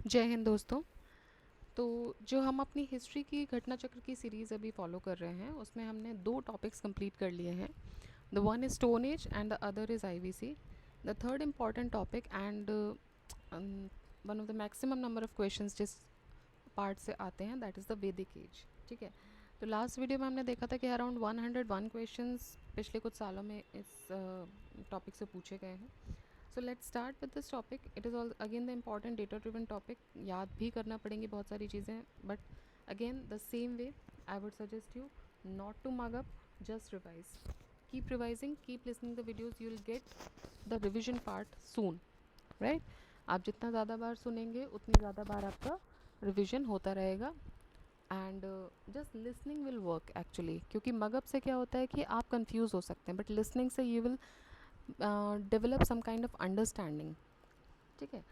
जय हिंद दोस्तों। तो जो हम अपनी हिस्ट्री की घटना चक्र की सीरीज़ अभी फॉलो कर रहे हैं उसमें हमने 2 टॉपिक्स कंप्लीट कर लिए हैं। The one is stone age and the other is IVC. The third important topic and one of the maximum number of questions जिस पार्ट से आते हैं दैट इज़ द वैदिक एज। ठीक है। तो लास्ट वीडियो में हमने देखा था कि अराउंड 101 क्वेश्चंस पिछले कुछ सालों में इस टॉपिक से पूछे गए हैं। So let's start with this topic. It is all again the important data driven topic. याद भी करना पड़ेंगी बहुत सारी चीज़ें, but again the same way I would suggest you not to mug up, just revise, keep revising, keep listening the videos, you will get the revision part soon, right. आप जितना ज़्यादा बार सुनेंगे उतनी ज़्यादा बार आपका रिविजन होता रहेगा and just listening will work actually, क्योंकि मगअप से क्या होता है कि आप कंफ्यूज हो सकते हैं, बट लिसनिंग से you will develop some kind of understanding. ठीक है।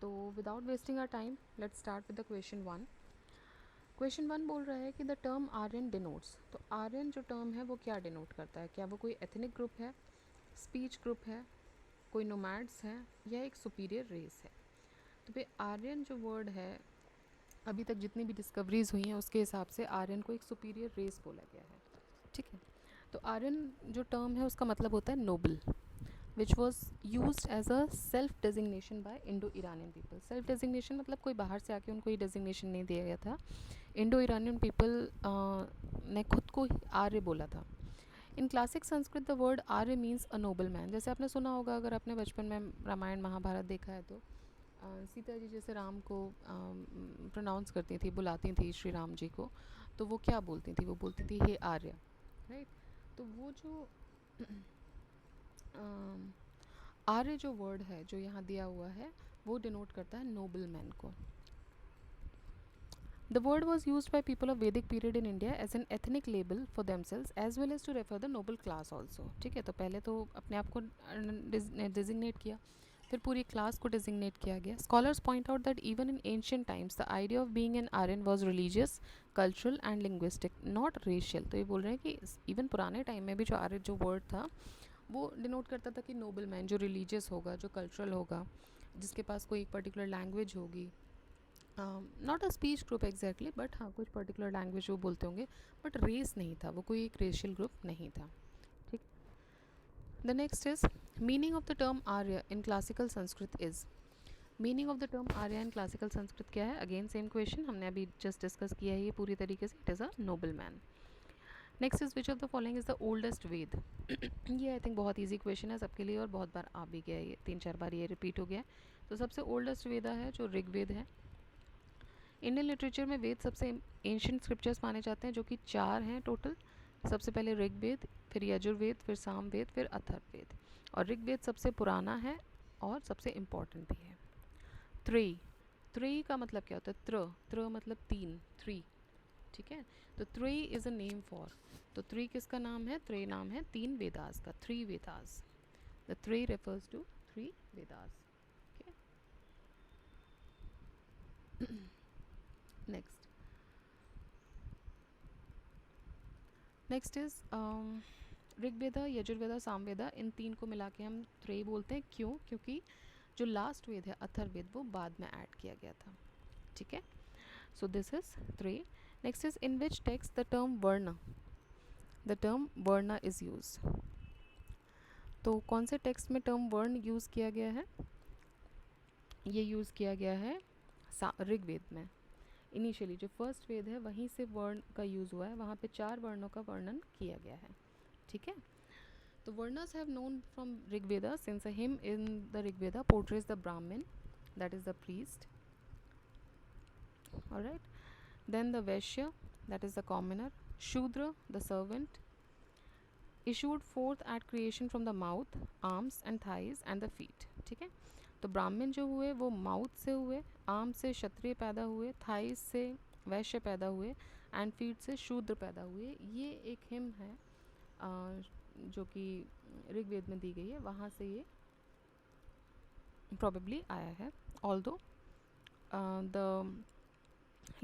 तो without wasting our time let's start with the question one. Question one बोल रहा है कि द टर्म आर्यन डिनोट्स। तो आर्यन जो टर्म है वो क्या डिनोट करता है? क्या वो कोई एथनिक ग्रुप है, स्पीच ग्रुप है, कोई नोमैड्स हैं, या एक सुपीरियर रेस है? तो भाई आर्यन जो वर्ड है, अभी तक जितनी भी डिस्कवरीज हुई हैं उसके हिसाब से आर्यन को एक सुपीरियर रेस बोला गया है। ठीक है। तो आर्यन जो टर्म है उसका मतलब होता है noble, which was used as a self designation by Indo Iranian people. Self designation मतलब कोई बाहर से आके उनको ये डेजिग्नेशन नहीं दिया गया था। इंडो ईरानियन पीपल ने खुद को ही आर्य बोला था। इन classic Sanskrit the word Arya means a noble man. जैसे आपने सुना होगा, अगर आपने बचपन में रामायण महाभारत देखा है तो सीता जी जैसे राम को प्रोनाउंस करती थी, बुलाती थी श्री राम जी को, तो वो क्या बोलती थी? वो बोलती थी हे आर्य, राइट। तो वो जो आर्य जो वर्ड है जो यहाँ दिया हुआ है वो डिनोट करता है नोबल मैन को। The word was use by people of Vedic period in India as an ethnic label for themselves as well as to refer the noble class also. ठीक है। तो पहले तो अपने आप को डिजिग्नेट किया, फिर पूरी क्लास को डिजिग्नेट किया गया। Scholars point out that even in ancient times the idea of being an Aryan was religious, cultural and linguistic, not racial. तो ये बोल रहे हैं कि इवन पुराने टाइम में भी जो आर्य जो वर्ड था वो डिनोट करता था कि नोबल मैन जो रिलीजियस होगा, जो कल्चरल होगा, जिसके पास कोई एक पर्टिकुलर लैंग्वेज होगी, not a speech group exactly, but हाँ कुछ पर्टिकुलर लैंग्वेज वो बोलते होंगे, बट रेस नहीं था, वो कोई एक रेशियल ग्रुप नहीं था। ठीक। The next is meaning of the term Arya in classical Sanskrit is. Meaning of the term Arya in classical Sanskrit क्या है? अगेन सेम क्वेश्चन, हमने अभी जस्ट डिस्कस किया है ये पूरी तरीके से। It is a noble man. Next is which of the following is the oldest Veda. ये आई थिंक बहुत ईजी क्वेश्चन है सबके लिए और बहुत बार आ भी गया है, ये 3-4 बार ये रिपीट हो गया है। तो सबसे ओल्डेस्ट वेदा है जो ऋग्वेद है। इंडियन लिटरेचर में वेद सबसे एंशियंट स्क्रिप्चर्स माने जाते हैं, जो कि 4 हैं टोटल। सबसे पहले ऋग्वेद, फिर यजुर्वेद, फिर सामवेद, फिर अथर्ववेद। और ऋग्वेद सबसे पुराना है और सबसे इम्पॉर्टेंट भी है। त्रेई, त्रेई का मतलब क्या होता है? त्र, त्र मतलब 3, 3। ठीक है। तो त्रेई इज़ अ नेम फॉर, तो त्रेई किसका नाम है? त्रेई नाम है 3 वेदास का, 3 Vedas. The Trayi refers to 3 Vedas. Next, next is Rigveda, Yajurveda, Samaveda, इन 3 को मिला के हम त्रेई बोलते हैं। क्यों? क्योंकि जो लास्ट वेद है अथर्ववेद वो बाद में ऐड किया गया था। ठीक है। So this is Trayi. Next is in which text the term varna, the term varna is use. तो कौन से टेक्स्ट में टर्म वर्ण यूज़ किया गया है? ये यूज़ किया गया है ऋग्वेद में। इनिशियली जो फर्स्ट वेद है वहीं से वर्ण का यूज़ हुआ है, वहाँ पे 4 वर्णों का वर्णन किया गया है। ठीक है। तो varnas have known from Rigveda since a hymn in the Rigveda portrays the Brahmana, that is the priest. Alright. Then the Vaishya, that is the commoner. Shudra, the servant. Issued forth at creation from the mouth, arms and thighs and the feet. ठीक है। तो ब्राह्मण जो हुए वो mouth से हुए, arm से क्षत्रिय पैदा हुए, थाइज से वैश्य पैदा हुए एंड फीट से शूद्र पैदा हुए। ये एक हिम है जो कि ऋग्वेद में दी गई है, वहाँ से ये प्रॉबेबली आया है। Although the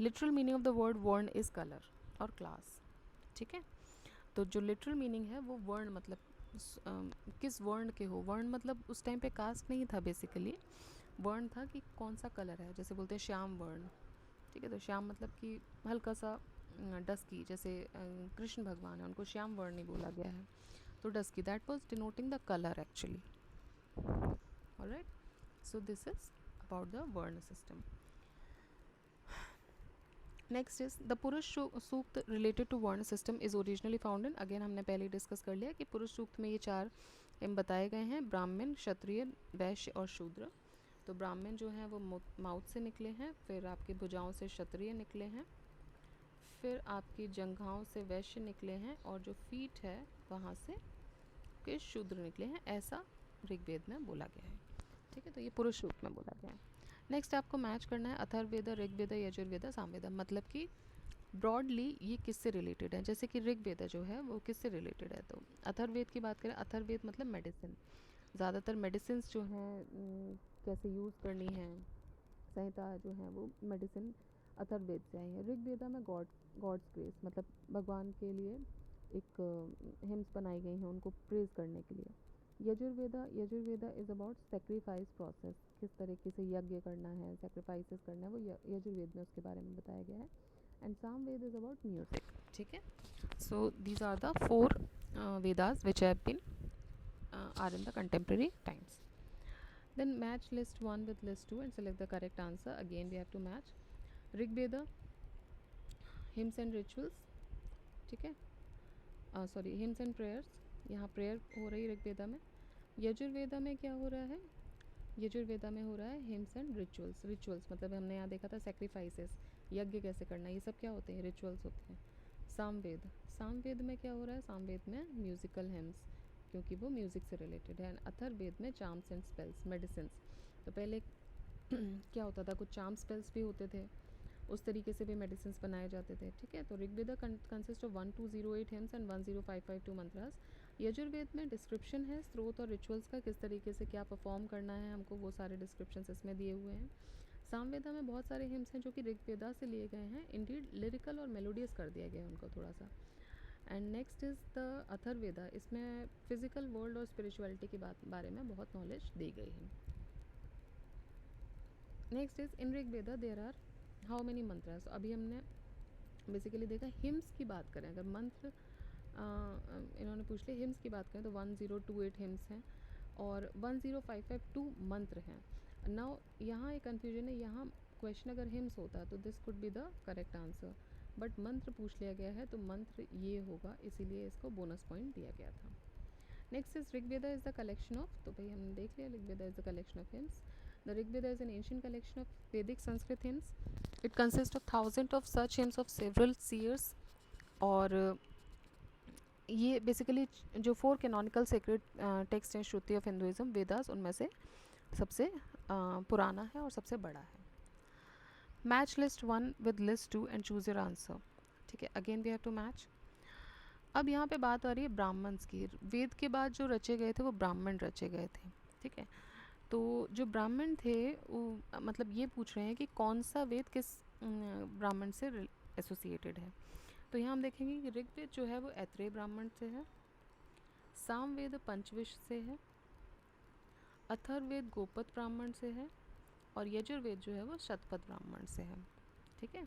literal meaning of the word वर्ण इज कलर और क्लास। ठीक है। तो जो लिटरल मीनिंग है वो वर्ण मतलब किस वर्ण के हो। वर्ण मतलब उस टाइम पे कास्ट नहीं था बेसिकली, वर्ण था कि कौन सा कलर है, जैसे बोलते हैं श्याम वर्ण, ठीक है, तो श्याम मतलब कि हल्का सा डस्की, जैसे कृष्ण भगवान है उनको श्याम वर्ण नहीं बोला गया है, तो dusky, that was denoting the colour actually. Alright, so this is about the वर्ण सिस्टम. नेक्स्ट इज द पुरुष सूक्त रिलेटेड टू वर्ण system is originally found in, अगेन हमने पहले डिस्कस कर लिया कि पुरुष सूक्त में ये 4 एम बताए गए हैं, ब्राह्मण, क्षत्रिय, वैश्य और शूद्र. तो ब्राह्मण जो हैं वो माउथ से निकले हैं, फिर आपकी भुजाओं से क्षत्रिय निकले हैं, फिर आपकी जंघाओं से वैश्य निकले हैं, और जो फीट है वहाँ से के शूद्र निकले हैं, ऐसा ऋग्वेद में बोला गया है. ठीक है, तो ये पुरुष सूक्त में बोला गया है. नेक्स्ट आपको मैच करना है अथर्ववेद, ऋग्वेद, यजुर्वेद, सामवेद, मतलब कि ब्रॉडली ये किससे रिलेटेड है. जैसे कि ऋग्वेद जो है वो किससे रिलेटेड है, तो अथर्ववेद की बात करें, अथर्ववेद मतलब मेडिसिन, ज़्यादातर मेडिसिन जो हैं कैसे यूज़ करनी है, संहिता जो है वो मेडिसिन अथर्ववेद से आई है. ऋग्वेदा में गॉड्स ग्रेस, मतलब भगवान के लिए एक हिम्स बनाई गई हैं उनको प्रेज करने के लिए. Yajurveda is about sacrifice process, किस तरीके से यज्ञ करना है, सेक्रीफाइसेस करना है, वो यजुर्वेद में उसके बारे में बताया गया है. And Samaveda is about music. ठीक है, so these are the 4 Vedas which have been are in the contemporary times. Then match list 1 with list 2 and select the correct answer. Again we have to match. Rigveda, hymns and rituals, ठीक है, sorry hymns and prayers, यहाँ prayer हो रही है ऋग्वेदा में. यजुर्वेदा में क्या हो रहा है, यजुर्वेदा में हो रहा है हिम्स एंड रिचुअल्स. रिचुअल्स मतलब हमने यहाँ देखा था सेक्रीफाइसेस, यज्ञ कैसे करना, ये सब क्या होते हैं, रिचुअल्स होते हैं. सामवेद में क्या हो रहा है, सामवेद में म्यूज़िकल हिम्स, क्योंकि वो म्यूज़िक से रिलेटेड है. अथर्ववेद में चार्म्स एंड स्पेल्स, मेडिसिन. तो पहले क्या होता था, कुछ चार्म स्पेल्स भी होते थे, उस तरीके से भी मेडिसिन बनाए जाते थे. ठीक है, तो Rigveda consist of 1208 hymns and 10552 mantras. Yajurveda में डिस्क्रिप्शन है स्रोत और रिचुअल्स का, किस तरीके से क्या परफॉर्म करना है हमको, वो सारे डिस्क्रिप्शन इसमें दिए हुए हैं. सामवेदा में बहुत सारे हिम्स हैं जो कि ऋग्वेदा से लिए गए हैं, इंडीड लिरिकल और मेलोडियस कर दिया गया है उनको थोड़ा सा. And next is the Atharvaveda, इसमें फिजिकल वर्ल्ड और स्पिरिचुअलिटी के बारे में बहुत नॉलेज दी गई है. Next is in Rigveda there are how many mantras. अभी हमने बेसिकली देखा हिम्स की बात करें, अगर मंत्र इन्होंने पूछ लिया, हिम्स की बात करें तो 1028 हिम्स हैं और 10552 मंत्र हैं. नाउ यहाँ एक कन्फ्यूजन है, यहाँ क्वेश्चन अगर हिम्स होता तो this could be the correct answer, but मंत्र पूछ लिया गया है तो मंत्र ये होगा, इसीलिए इसको बोनस पॉइंट दिया गया था. Next is Rigveda is the collection of, तो भाई हमने देख लिया Rigveda is the collection of hymns. The Rigveda is an ancient collection of Vedic Sanskrit hymns. It consist of thousand of such hymns of several seers. और ये बेसिकली जो 4 कैनोनिकल सेक्रेड टेक्स्ट हैं श्रुति of Hinduism, Vedas, उनमें से सबसे पुराना है और सबसे बड़ा है. Match list 1 with list 2 and choose your answer. ठीक है, again we have to match. अब यहाँ पे बात आ रही है ब्राह्मण्स की. वेद के बाद जो रचे गए थे वो ब्राह्मण रचे गए थे. ठीक है, तो जो ब्राह्मण थे वो मतलब ये पूछ रहे हैं कि कौन सा वेद किस ब्राह्मण से एसोसिएटेड है. तो यहाँ हम देखेंगे कि ऋग्वेद जो है वो ऐत्रेय ब्राह्मण से है, सामवेद पंचविश से है, अथर्ववेद गोपत ब्राह्मण से है, और यजुर्वेद जो है वो शतपथ ब्राह्मण से है. ठीक है,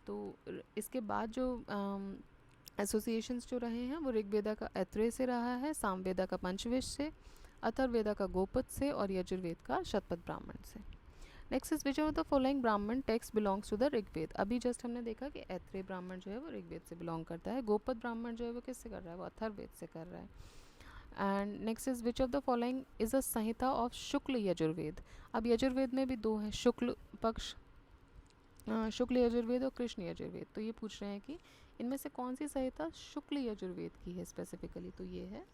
तो इसके बाद जो एसोसिएशंस जो रहे हैं वो ऋग्वेदा का ऐत्रेय से रहा है, सामवेदा का पंचविश से, अथर्ववेदा का गोपत से, और यजुर्वेद का शतपथ ब्राह्मण से. Next is which of the following Brahmana text belongs to the Rigveda. अभी जस्ट हमने देखा कि ऐत्रेय ब्राह्मण जो है वो ऋग्वेद से बिलोंग करता है, गोपत ब्राह्मण जो है वो किससे कर रहा है, वो अथर्ववेद से कर रहा है. And next is which of the following is a Samhita of Shukla Yajurveda. अब यजुर्वेद में भी 2 हैं, शुक्ल पक्ष, शुक्ल यजुर्वेद और कृष्ण यजुर्वेद. तो ये पूछ रहे हैं कि इनमें से कौन सी संहिता शुक्ल यजुर्वेद की है स्पेसिफिकली, तो ये है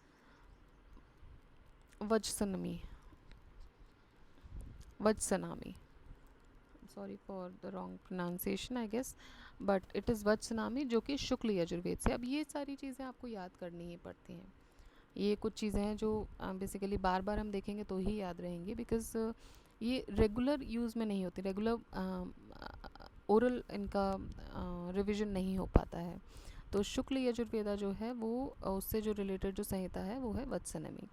Vajasaneyi. Sorry for the wrong pronunciation I guess, but it is Vajasaneyi, जो कि शुक्ल यजुर्वेद से. अब ये सारी चीज़ें आपको याद करनी ही पड़ती हैं. ये कुछ चीज़ें हैं जो बेसिकली बार बार हम देखेंगे तो ही याद रहेंगी, बिकॉज ये रेगुलर यूज़ में नहीं होती, रेगुलर ओरल इनका रिवीजन नहीं हो पाता है. तो शुक्ल यजुर्वेदा जो है वो उससे जो रिलेटेड जो संहिता है वो है वत्सनमी.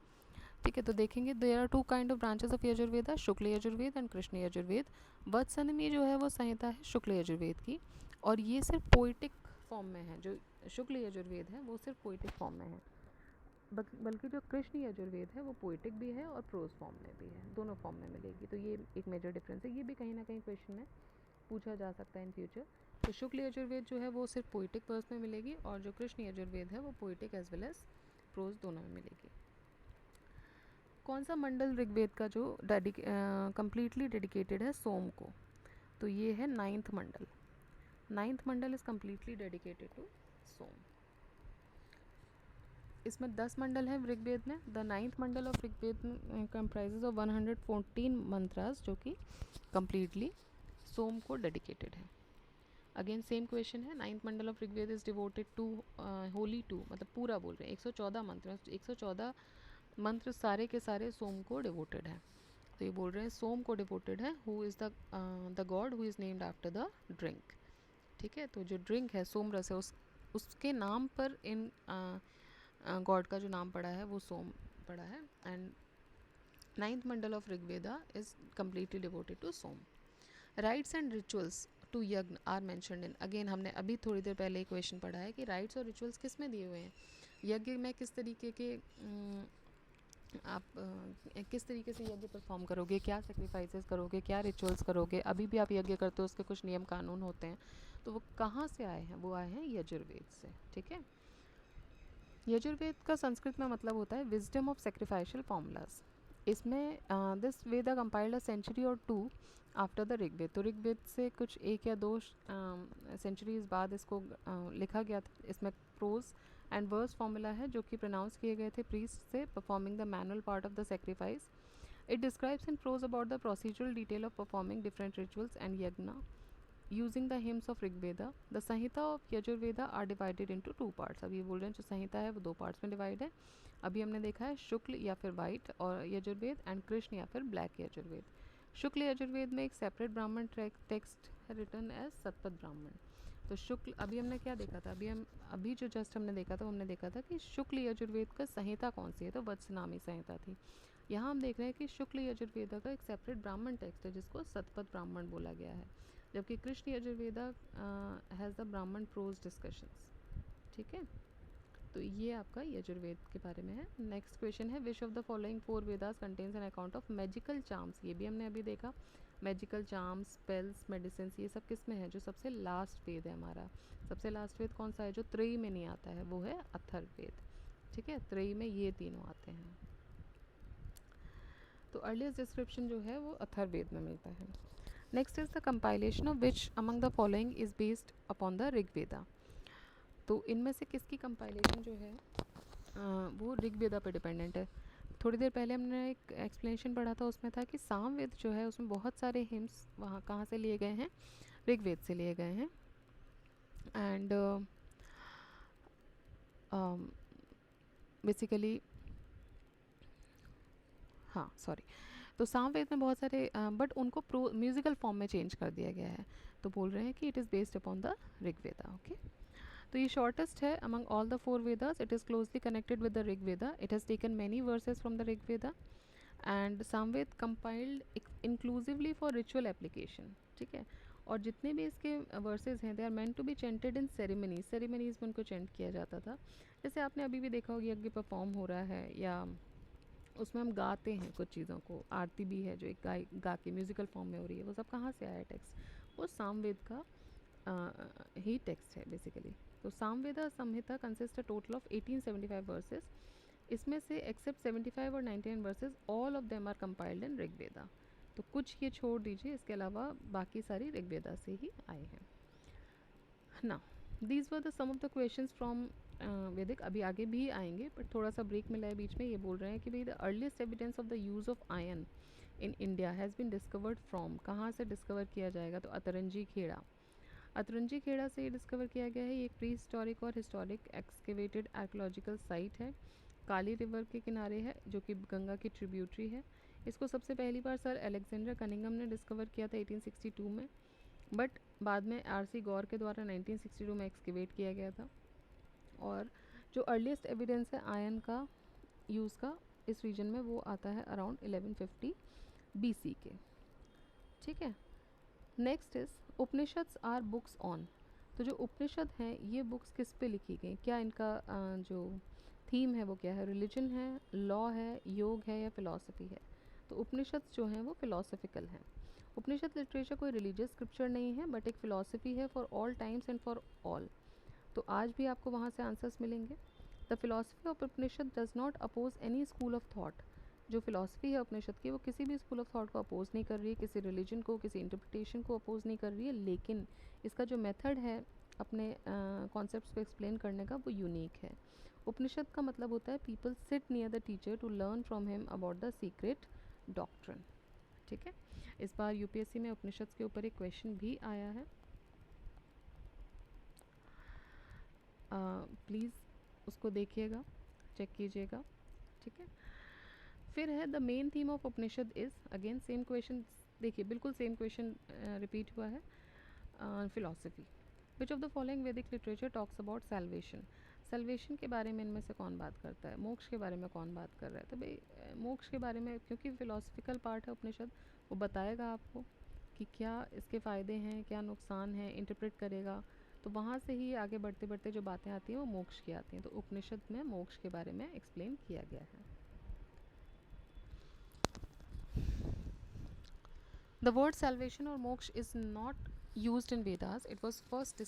ठीक है, तो देखेंगे there are two kind of branches of Yajurveda, Shukla Yajurveda and Krishna Yajurveda. Vajasaneyi जो है वो संहिता है शुक्ल यजुर्वेद की, और ये सिर्फ पोइटिक फॉर्म में है। जो शुक्ल यजुर्वेद है वो सिर्फ पोइटिक फॉर्म में है, बल्कि जो कृष्ण यजुर्वेद है वो पोइटिक भी है और प्रोज फॉर्म में भी है, दोनों फॉर्म में मिलेगी। तो ये एक मेजर डिफरेंस है, ये भी कहीं ना कहीं क्वेश्चन में पूछा जा सकता है इन फ्यूचर। तो शुक्ल यजुर्वेद जो है वो सिर्फ पोइटिक वर्स में मिलेगी, और जो कृष्ण यजुर्वेद है वो poetic as well as prose दोनों में मिलेगी। कौन सा मंडल ऋग्वेद का जो कंप्लीटली डेडिकेटेड है सोम को? तो ये है ninth mandala. Ninth mandala is completely dedicated to Soma. इसमें 10 मंडल हैं ऋग्वेद में। The ninth mandala of Rigveda comprises of 114 mantras, जो कि कम्प्लीटली सोम को डेडिकेटेड है। अगेन सेम क्वेश्चन है, ninth mandala of Rigveda is devoted to holy to, मतलब पूरा बोल रहे हैं 114 मंत्र, 114 मंत्र सारे के सारे सोम को डिवोटेड है। तो ये बोल रहे हैं सोम को डिवोटेड है, who is the god who is named after the drink. ठीक है, तो जो ड्रिंक है सोम रस है, उसके नाम पर इन गॉड का जो नाम पड़ा है वो सोम पड़ा है। And ninth mandala of Rigveda is completely devoted to Soma. Rites and rituals to yajna are mentioned in, अगेन हमने अभी थोड़ी देर पहले एक क्वेश्चन पढ़ा है कि राइट्स और रिचुअल्स किस में दिए हुए हैं, यज्ञ में किस तरीके के आप किस तरीके से यज्ञ परफॉर्म करोगे, क्या सेक्रीफाइसेस करोगे, क्या रिचुअल्स करोगे। अभी भी आप यज्ञ करते हो, उसके कुछ नियम कानून होते हैं, तो वो कहाँ से आए हैं? वो आए हैं यजुर्वेद से। ठीक है, यजुर्वेद का संस्कृत में मतलब होता है विजडम ऑफ सेक्रीफाइशियल फॉर्मूलाज। इसमें this Veda compiled a century or two after the Rigveda. तो ऋग्वेद से कुछ एक या दो सेंचुरीज बाद इसको लिखा गया था। इसमें प्रोज एंड वर्स फार्मूला है जो कि प्रोनाउंस किए गए थे प्रीस्ट से performing the manual part of the sacrifice. It describes in prose about the procedural detail of performing different rituals and yajna using the hymns of Rigveda. The Samhita of Yajurveda are divided into two parts. अब ये बोल रहे हैं जो संहिता है वो दो parts में डिवाइड है। अभी हमने देखा है शुक्ल या फिर वाइट और यजुर्वेद, एंड कृष्ण या फिर ब्लैक यजुर्वेद। शुक्ल यजुर्वेद में एक सेपरेट ब्राह्मण टेक्स्ट है रिटर्न एज सतपथ ब्राह्मण। तो शुक्ल, अभी हमने क्या देखा था, अभी जो जस्ट हमने देखा था, हमने देखा था कि शुक्ल यजुर्वेद का संहिता कौन सी है, तो वत्सनामी संहिता थी। यहाँ हम देख रहे हैं कि शुक्ल यजुर्वेदा का एक सेपरेट ब्राह्मण टेक्स्ट है जिसको सतपथ ब्राह्मण बोला गया है, जबकि कृष्ण यजुर्वेदा हैज़ द ब्राह्मण प्रोज डिस्कशंस। ठीक है, तो ये आपका यजुर्वेद के बारे में है। नेक्स्ट क्वेश्चन है, विच of the following four Vedas contains an account of magical charms. ये भी हमने अभी देखा, मैजिकल चार्म्स, स्पेल्स, मेडिसिन, ये सब किस में है? जो सबसे लास्ट वेद है हमारा, सबसे लास्ट वेद कौन सा है जो त्रयी में नहीं आता है? वो है अथर्ववेद। ठीक है, त्रयी में ये तीनों आते हैं। तो अर्लीस्ट डिस्क्रिप्शन जो है वो अथर्ववेद में मिलता है। Next is the compilation of which among the following is based upon the Rigveda. तो इनमें से किसकी कंपाइलेशन जो है वो ऋग्वेदा पर डिपेंडेंट है। थोड़ी देर पहले हमने एक एक्सप्लेनेशन पढ़ा था, उसमें था कि सामवेद जो है उसमें बहुत सारे हिम्स वहाँ कहाँ से लिए गए हैं? ऋग्वेद से लिए गए हैं। एंड बेसिकली हाँ सॉरी, तो सामवेद में बहुत सारे बट उनको म्यूजिकल फॉर्म में चेंज कर दिया गया है। तो बोल रहे हैं कि it is based upon the Rigveda. Okay, तो ये शॉर्टेस्ट है among all the four Vedas. It is closely connected with the Rigveda. It has taken many verses from the Rigveda and Samaveda compiled inclusively for ritual application. ठीक है, और जितने भी इसके वर्सेस हैं they are meant to be chanted in ceremonies में उनको चेंट किया जाता था। जैसे आपने अभी भी देखा होगा यज्ञ परफॉर्म हो रहा है या उसमें हम गाते हैं कुछ चीज़ों को, आरती भी है जो एक गा के म्यूज़िकल फॉर्म में हो रही है, वो सब कहाँ से आया टेक्स्ट? वो सामवेद का ही टेक्स्ट है बेसिकली। तो Samaveda Samhita consist a total of 1875 verses. इसमें से एक्सेप्ट 75 और 99 verses all of them are compiled in Rigveda. तो कुछ ये छोड़ दीजिए, इसके अलावा बाकी सारी ऋग्वेदा से ही आए हैं ना। These were the some of the questions from Vedic. अभी आगे भी आएंगे बट थोड़ा सा ब्रेक मिला है बीच में। ये बोल रहे हैं कि भाई the earliest evidence of the use of iron in India has been discovered from, कहाँ से डिस्कवर किया जाएगा? तो अतरंजी खेड़ा, अतरंजी खेड़ा से ये डिस्कवर किया गया है। ये एक प्री हिस्टोरिक और हिस्टोरिक एक्सकेवेटेड आर्कोलॉजिकल साइट है, काली रिवर के किनारे है जो कि गंगा की ट्रिब्यूटरी है। इसको सबसे पहली बार सर अलेक्जेंडर कनिंगम ने डिस्कवर किया था 1862 में, बट बाद में आरसी गौर के द्वारा 1962 में एक्सकेवेट किया गया था। और जो अर्लीस्ट एविडेंस है आयन का यूज़ का इस रीजन में वो आता है अराउंड 1150 BC के, ठीक है। Next is Upanishads are books on. तो जो उपनिषद हैं ये बुक्स किस पे लिखी गई, क्या इनका जो थीम है वो क्या है, रिलीजन है, लॉ है, योग है या फिलॉसफी है। तो उपनिषद जो हैं वो फिलोसफिकल हैं। उपनिषद लिटरेचर कोई रिलीजियस स्क्रिप्चर नहीं है बट एक फ़िलॉसफी है for all times and for all. तो आज भी आपको वहाँ से आंसर्स मिलेंगे। The philosophy of Upanishad does not oppose any school of thought. जो फिलोसफी है उपनिषद की वो किसी भी स्कूल ऑफ थॉट को अपोज नहीं कर रही है, किसी रिलीजन को, किसी इंटरप्रिटेशन को अपोज नहीं कर रही है, लेकिन इसका जो मेथड है अपने कॉन्सेप्ट्स को एक्सप्लेन करने का वो यूनिक है। उपनिषद का मतलब होता है people sit near the teacher to learn from him about the secret doctrine, ठीक है। इस बार यूपीएससी में उपनिषद के ऊपर एक क्वेश्चन भी आया है, प्लीज़ उसको देखिएगा, चेक कीजिएगा, ठीक है। फिर है the main theme of Upanishad is, again same question, देखिए बिल्कुल सेम क्वेश्चन रिपीट हुआ है। Philosophy, which of the following Vedic literature talks about salvation. Salvation के बारे में इनमें से कौन बात करता है, मोक्ष के बारे में कौन बात कर रहा है। तो भाई मोक्ष के बारे में, क्योंकि फिलोसफिकल पार्ट है उपनिषद, वो बताएगा आपको कि क्या इसके फ़ायदे हैं, क्या नुकसान है, इंटरप्रेट करेगा। तो वहाँ से ही आगे बढ़ते बढ़ते जो बातें आती हैं वो मोक्ष की आती हैं। तो उपनिषद में मोक्ष के बारे में एक्सप्लेन किया गया है। The word salvation or moksha is not used in Vedas. It was first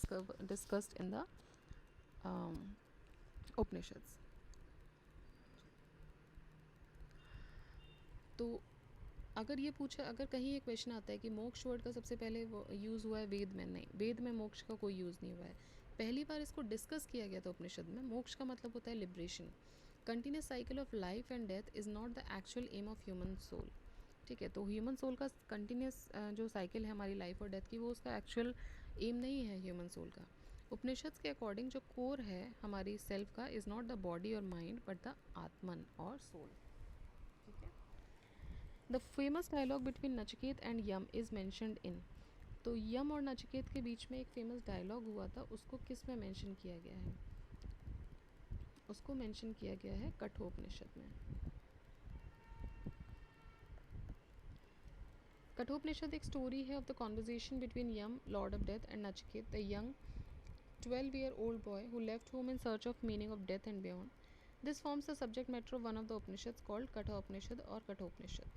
discussed in the Upanishads. तो अगर ये पूछा, अगर कहीं ये क्वेश्चन आता है कि मोक्ष वर्ड का सबसे पहले यूज़ हुआ है वेद में, नहीं, वेद में मोक्ष का कोई यूज़ नहीं हुआ है। पहली बार इसको डिस्कस किया गया था उपनिषद में। मोक्ष का मतलब होता है liberation. Continuous cycle of life and death is not the actual aim of human soul, ठीक है। तो ह्यूमन सोल का कंटिन्यूस जो साइकिल है हमारी लाइफ और डेथ की, वो उसका एक्चुअल एम नहीं है ह्यूमन सोल का। उपनिषद के अकॉर्डिंग जो कोर है हमारी सेल्फ का इज़ नॉट द बॉडी और माइंड बट द आत्मन और सोल, ठीक है। The famous dialogue between Nachiketa and Yama is mentioned in. तो यम और नचिकेत के बीच में एक फेमस डायलॉग हुआ था, उसको किस में मेंशन किया गया है, उसको मेंशन किया गया है कठोपनिषद में। कठोपनिषद एक स्टोरी है of the conversation between Yama, lord of death, and Nachiketa, the young 12-year-old boy who left home in search of meaning of death and beyond. This forms the subject matter of one of the Upanishads called Katha Upanishad or Kathopanishad.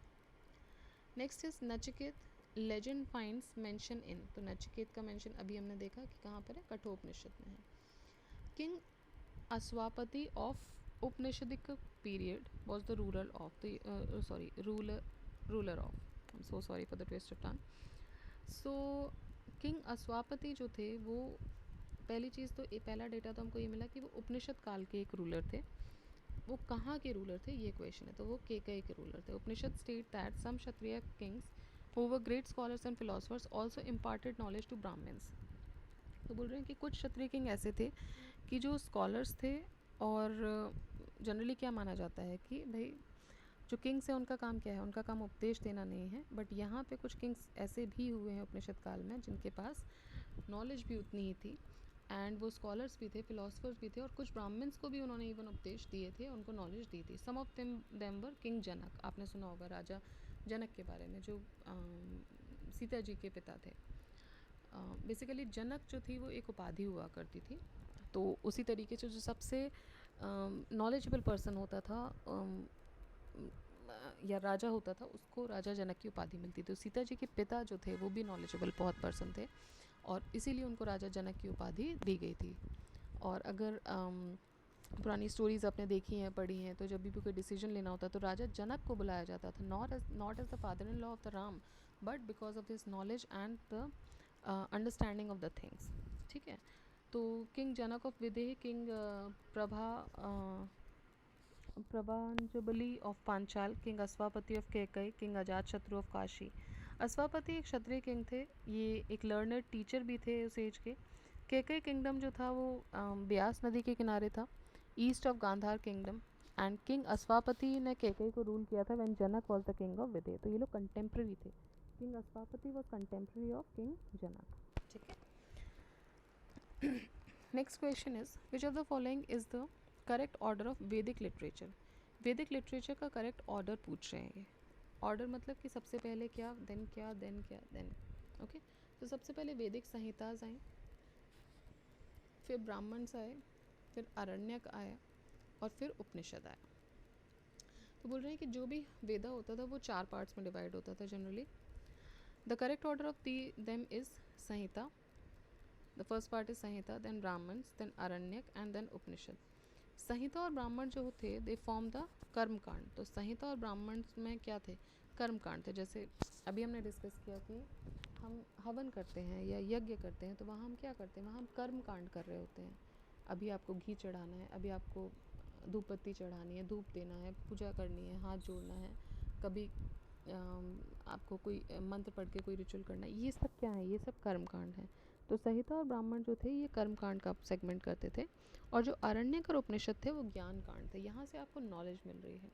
Next is Nachiket. Legend finds mention in. तो नचिकेत का mention अभी हमने देखा कि कहाँ पर है, कठोपनिषद में है। King Aswapati of Upanishadic period was the ruler of. I'm so sorry for the twist of tongue. So King Aswapati जो थे वो, पहली चीज़ तो पहला डेटा तो हमको ये मिला कि वो उपनिषद काल के एक रूलर थे। वो कहाँ के रूलर थे ये क्वेश्चन है, तो वो केकई के रूलर थे। Upanishad state that some Kshatriya kings who were great scholars and philosophers also imparted knowledge to Brahmans. तो बोल रहे हैं कि कुछ क्षत्रिय किंग ऐसे थे कि जो स्कॉलर्स थे, और जनरली क्या माना जाता है कि भाई जो किंग्स हैं उनका काम क्या है, उनका काम उपदेश देना नहीं है। बट यहाँ पे कुछ किंग्स ऐसे भी हुए हैं उपनिषद काल में जिनके पास नॉलेज भी उतनी ही थी, एंड वो स्कॉलर्स भी थे, फिलोसफर्स भी थे, और कुछ ब्राह्मण्स को भी उन्होंने इवन उपदेश दिए थे, उनको नॉलेज दी थी। सम ऑफ देम वर किंग जनक। आपने सुना होगा राजा जनक के बारे में, जो सीता जी के पिता थे। बेसिकली जनक जो थी वो एक उपाधि हुआ करती थी। तो उसी तरीके से जो सबसे नॉलेजेबल पर्सन होता था या राजा होता था, उसको राजा जनक की उपाधि मिलती थी। तो सीता जी के पिता जो थे वो भी नॉलेजेबल बहुत पर्सन थे, और इसीलिए उनको राजा जनक की उपाधि दी गई थी। और अगर पुरानी स्टोरीज़ आपने देखी हैं, पढ़ी हैं, तो जब भी कोई डिसीजन लेना होता तो राजा जनक को बुलाया जाता था, not as the father in law of the Ram, but because of this knowledge and the understanding of the things, ठीक है। तो king Janak of Videha, king Pravahana Jaivali of Panchal, king Ashwapati of Kekaya, king Ajatashatru of Kashi. Ashwapati एक क्षत्रिय किंग थे, ये एक लर्नर टीचर भी थे उस एज के। केकई किंगडम जो था वो ब्यास नदी के किनारे था, east of Gandhar kingdom, and king Ashwapati ने केकई को रूल किया था when Janak was the king of Videha. तो ये लोग कंटेम्प्रेरी थे। King Ashwapati was contemporary of king Janak, ठीक है। Next question is which of the following is the correct order of Vedic literature. Vedic literature का करेक्ट ऑर्डर पूछ रहे हैं ये। ऑर्डर मतलब कि सबसे पहले क्या, देन क्या, देन क्या, देन। ओके, तो सबसे पहले वैदिक संहिताज आई, फिर ब्राह्मण्स आए, फिर आरण्यक आया, और फिर उपनिषद आया। तो बोल रहे हैं कि जो भी वेदा होता था वो 4 पार्ट्स में डिवाइड होता था generally. The correct order of them is Samhita, the first part is Samhita, then Brahmanas, then Aranyaka and then Upanishad. Samhita और ब्राह्मण जो थे दे फॉर्म द कर्म कांड। तो संहिता और ब्राह्मण में क्या थे, कर्म कांड थे। जैसे अभी हमने डिस्कस किया कि हम हवन करते हैं या यज्ञ करते हैं, तो वहाँ हम क्या करते हैं, वहाँ हम कर्म कांड कर रहे होते हैं। अभी आपको घी चढ़ाना है, अभी आपको धूप बत्ती चढ़ानी है, धूप देना है, पूजा करनी है, हाथ जोड़ना है, कभी आपको कोई मंत्र पढ़ के कोई रिचुअल करना है, ये सब क्या है, ये सब कर्म कांड है। तो संहिता और ब्राह्मण जो थे ये कर्म कांड का सेगमेंट करते थे, और जो आरण्यक और उपनिषद थे वो ज्ञान कांड थे। यहाँ से आपको नॉलेज मिल रही है,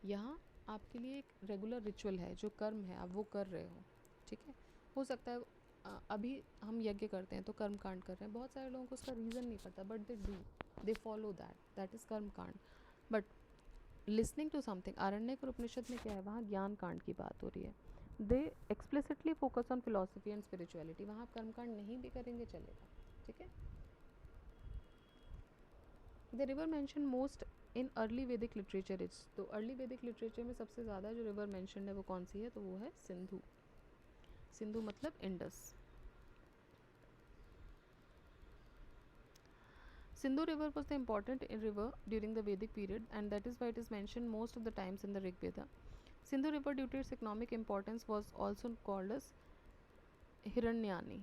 यहाँ आपके लिए एक रेगुलर रिचुअल है, जो कर्म है आप वो कर रहे हो। ठीक है, हो सकता है अभी हम यज्ञ करते हैं तो कर्म कांड कर रहे हैं, बहुत सारे लोगों को उसका रीज़न नहीं पता, but they do, they follow that is कर्म कांड। बट लिसनिंग टू समथिंग, आरण्यक और उपनिषद में क्या है, वहाँ ज्ञान कांड की बात हो रही है। They explicitly focus on philosophy and spirituality, वहाँ आप कर्म कांड नहीं भी करेंगे चलेगा। ठीक है, the river mention most in early वैदिक लिटरेचर इज, तो अर्ली वैदिक लिटरेचर में सबसे ज़्यादा जो रिवर मैंशन है वो कौन सी है, तो वो है सिंधु। सिंधु मतलब Indus. Sindhu river was the important river during the Vedic period, and that is why it is mentioned most of the times in the Rig Veda. Sindhu river, due to its economic importance, was also called as Hiranyani,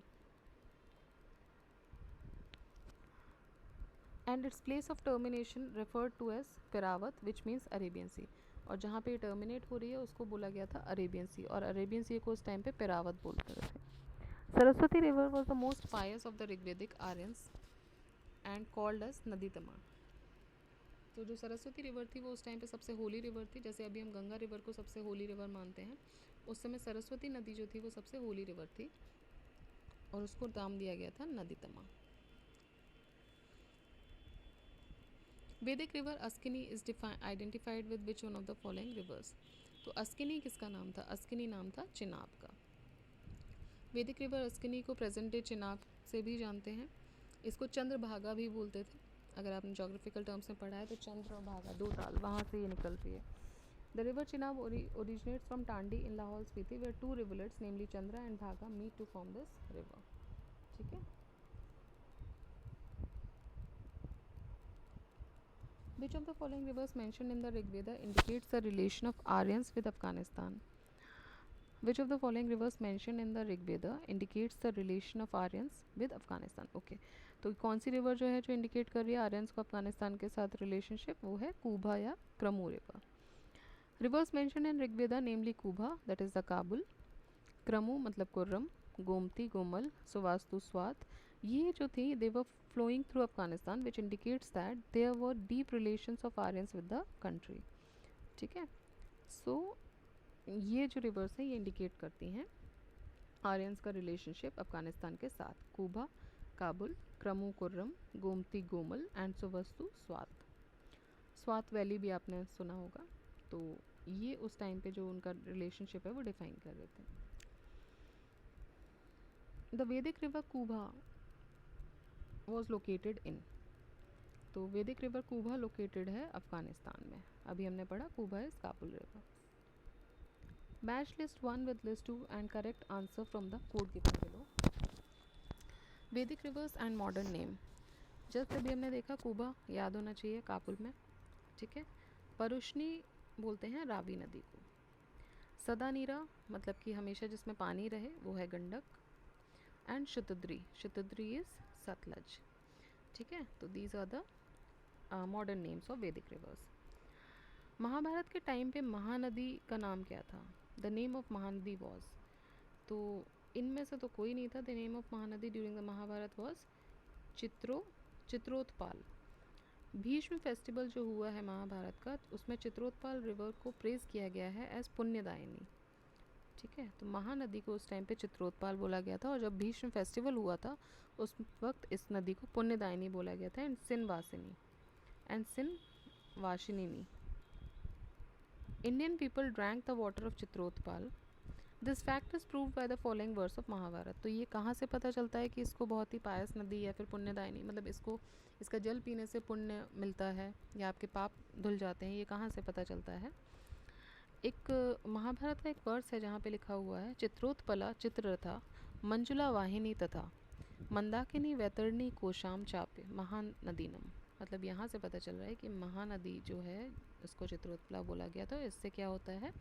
and its place of termination referred to as Piravat, which means Arabian Sea. और जहाँ पे terminate हो रही है उसको बोला गया था अरेबियन सी, और अरेबियन सी को उस टाइम पे पिरावत बोलते थे। Saraswati river was the most pious of the Rigvedic Aryans and called as Naditama. तो जो सरस्वती रिवर थी वो उस टाइम पे सबसे होली रिवर थी। जैसे अभी हम गंगा रिवर को सबसे होली रिवर मानते हैं, उस समय सरस्वती नदी जो थी वो सबसे होली रिवर थी, और उसको नाम दिया गया था नदीतमा। वैदिक river Askini is identified with which one of the following rivers. तो अस्किनी किसका नाम था, अस्किनी नाम था चिनाब का। वैदिक रिवर अस्किनी को प्रेजेंट डे चिनाब से भी जानते हैं। इसको चंद्रभागा भी बोलते थे। अगर आपने जोग्राफिकल टर्म्स में पढ़ा है तो चंद्र और भागा 2 ताल वहाँ से ये निकलती है। The river Chenab originates from Tandi in Lahaul Spiti, where 2 rivulets, namely Chandra and Bhaga, meet to form this river. ठीक है, which of the following rivers mentioned in the Rig Veda indicates the relation of Aryans with Afghanistan? Which of the following rivers mentioned in the Rig Veda indicates the relation of Aryans with Afghanistan? Okay, तो कौन सी river जो है जो indicate कर रही है Aryans को अफगानिस्तान के साथ रिलेशनशिप, वो है कुभा या Krumu river. Rivers mention in Rigveda namely Kubha that is the Kabul, Krumu मतलब कुर्रम, गोमती गोमल, सुवास्तु स्वात, ये जो थी they were flowing through Afghanistan which indicates that there were deep relations of Aryans with the country. ठीक है, सो ये जो रिवर्स हैं ये इंडिकेट करती हैं आर्यंस का रिलेशनशिप अफगानिस्तान के साथ। कुबा काबुल, क्रमू कुर्रम, गोमती गोमल एंड सुवस्तु स्वात। स्वात वैली भी आपने सुना होगा। तो ये उस टाइम पे जो उनका रिलेशनशिप है वो डिफाइन कर रहे थे। द वैदिक river Kubha was located in, तो वैदिक रिवर कुभा लोकेटेड है अफगानिस्तान में। अभी हमने पढ़ा Kubha is Kabul river. Match list 1 with list 2 and correct answer from the code given below. Vedic rivers and modern name, just अभी हमने देखा कुभा याद होना चाहिए काबुल में। ठीक है, परुष्णी बोलते हैं रावी नदी को। सदा नीरा मतलब कि हमेशा जिसमें पानी रहे वो है गंडक, एंड शतद्री, शतद्री इज सतलज। ठीक है, तो these are the modern names of Vedic rivers. Mahabharat के टाइम पे महानदी का नाम क्या था? The name of Mahanadi was, तो इनमें से तो कोई नहीं था। The name of Mahanadi during the Mahabharat was Chitrotpala. Bhishma festival जो हुआ है महाभारत का, उसमें चित्रोत्पाल रिवर को प्रेज किया गया है एज पुण्यदायिनी। ठीक है, तो महानदी को उस टाइम पे चित्रोत्पाल बोला गया था, और जब भीष्म फेस्टिवल हुआ था उस वक्त इस नदी को पुण्यदायिनी बोला गया था, एंड सिन वासिनी Indian people drank the water of Chitrotpal. This fact is prove by the following verse of Mahabharat. तो ये कहाँ से पता चलता है कि इसको बहुत ही पायस नदी या फिर पुण्यदायिनी, मतलब इसको इसका जल पीने से पुण्य मिलता है या आपके पाप धुल जाते हैं, ये कहाँ से पता चलता है? एक महाभारत का एक वर्स है जहाँ पे लिखा हुआ है, चित्रोत्पला चित्ररथा मंजुला वाहिनी तथा मंदाकिनी वैतरणी कोशाम चापे महानदीनम. मतलब यहाँ से पता चल रहा है कि महानदी जो है उसको चित्रोत्पला बोला गया. तो इससे क्या होता है,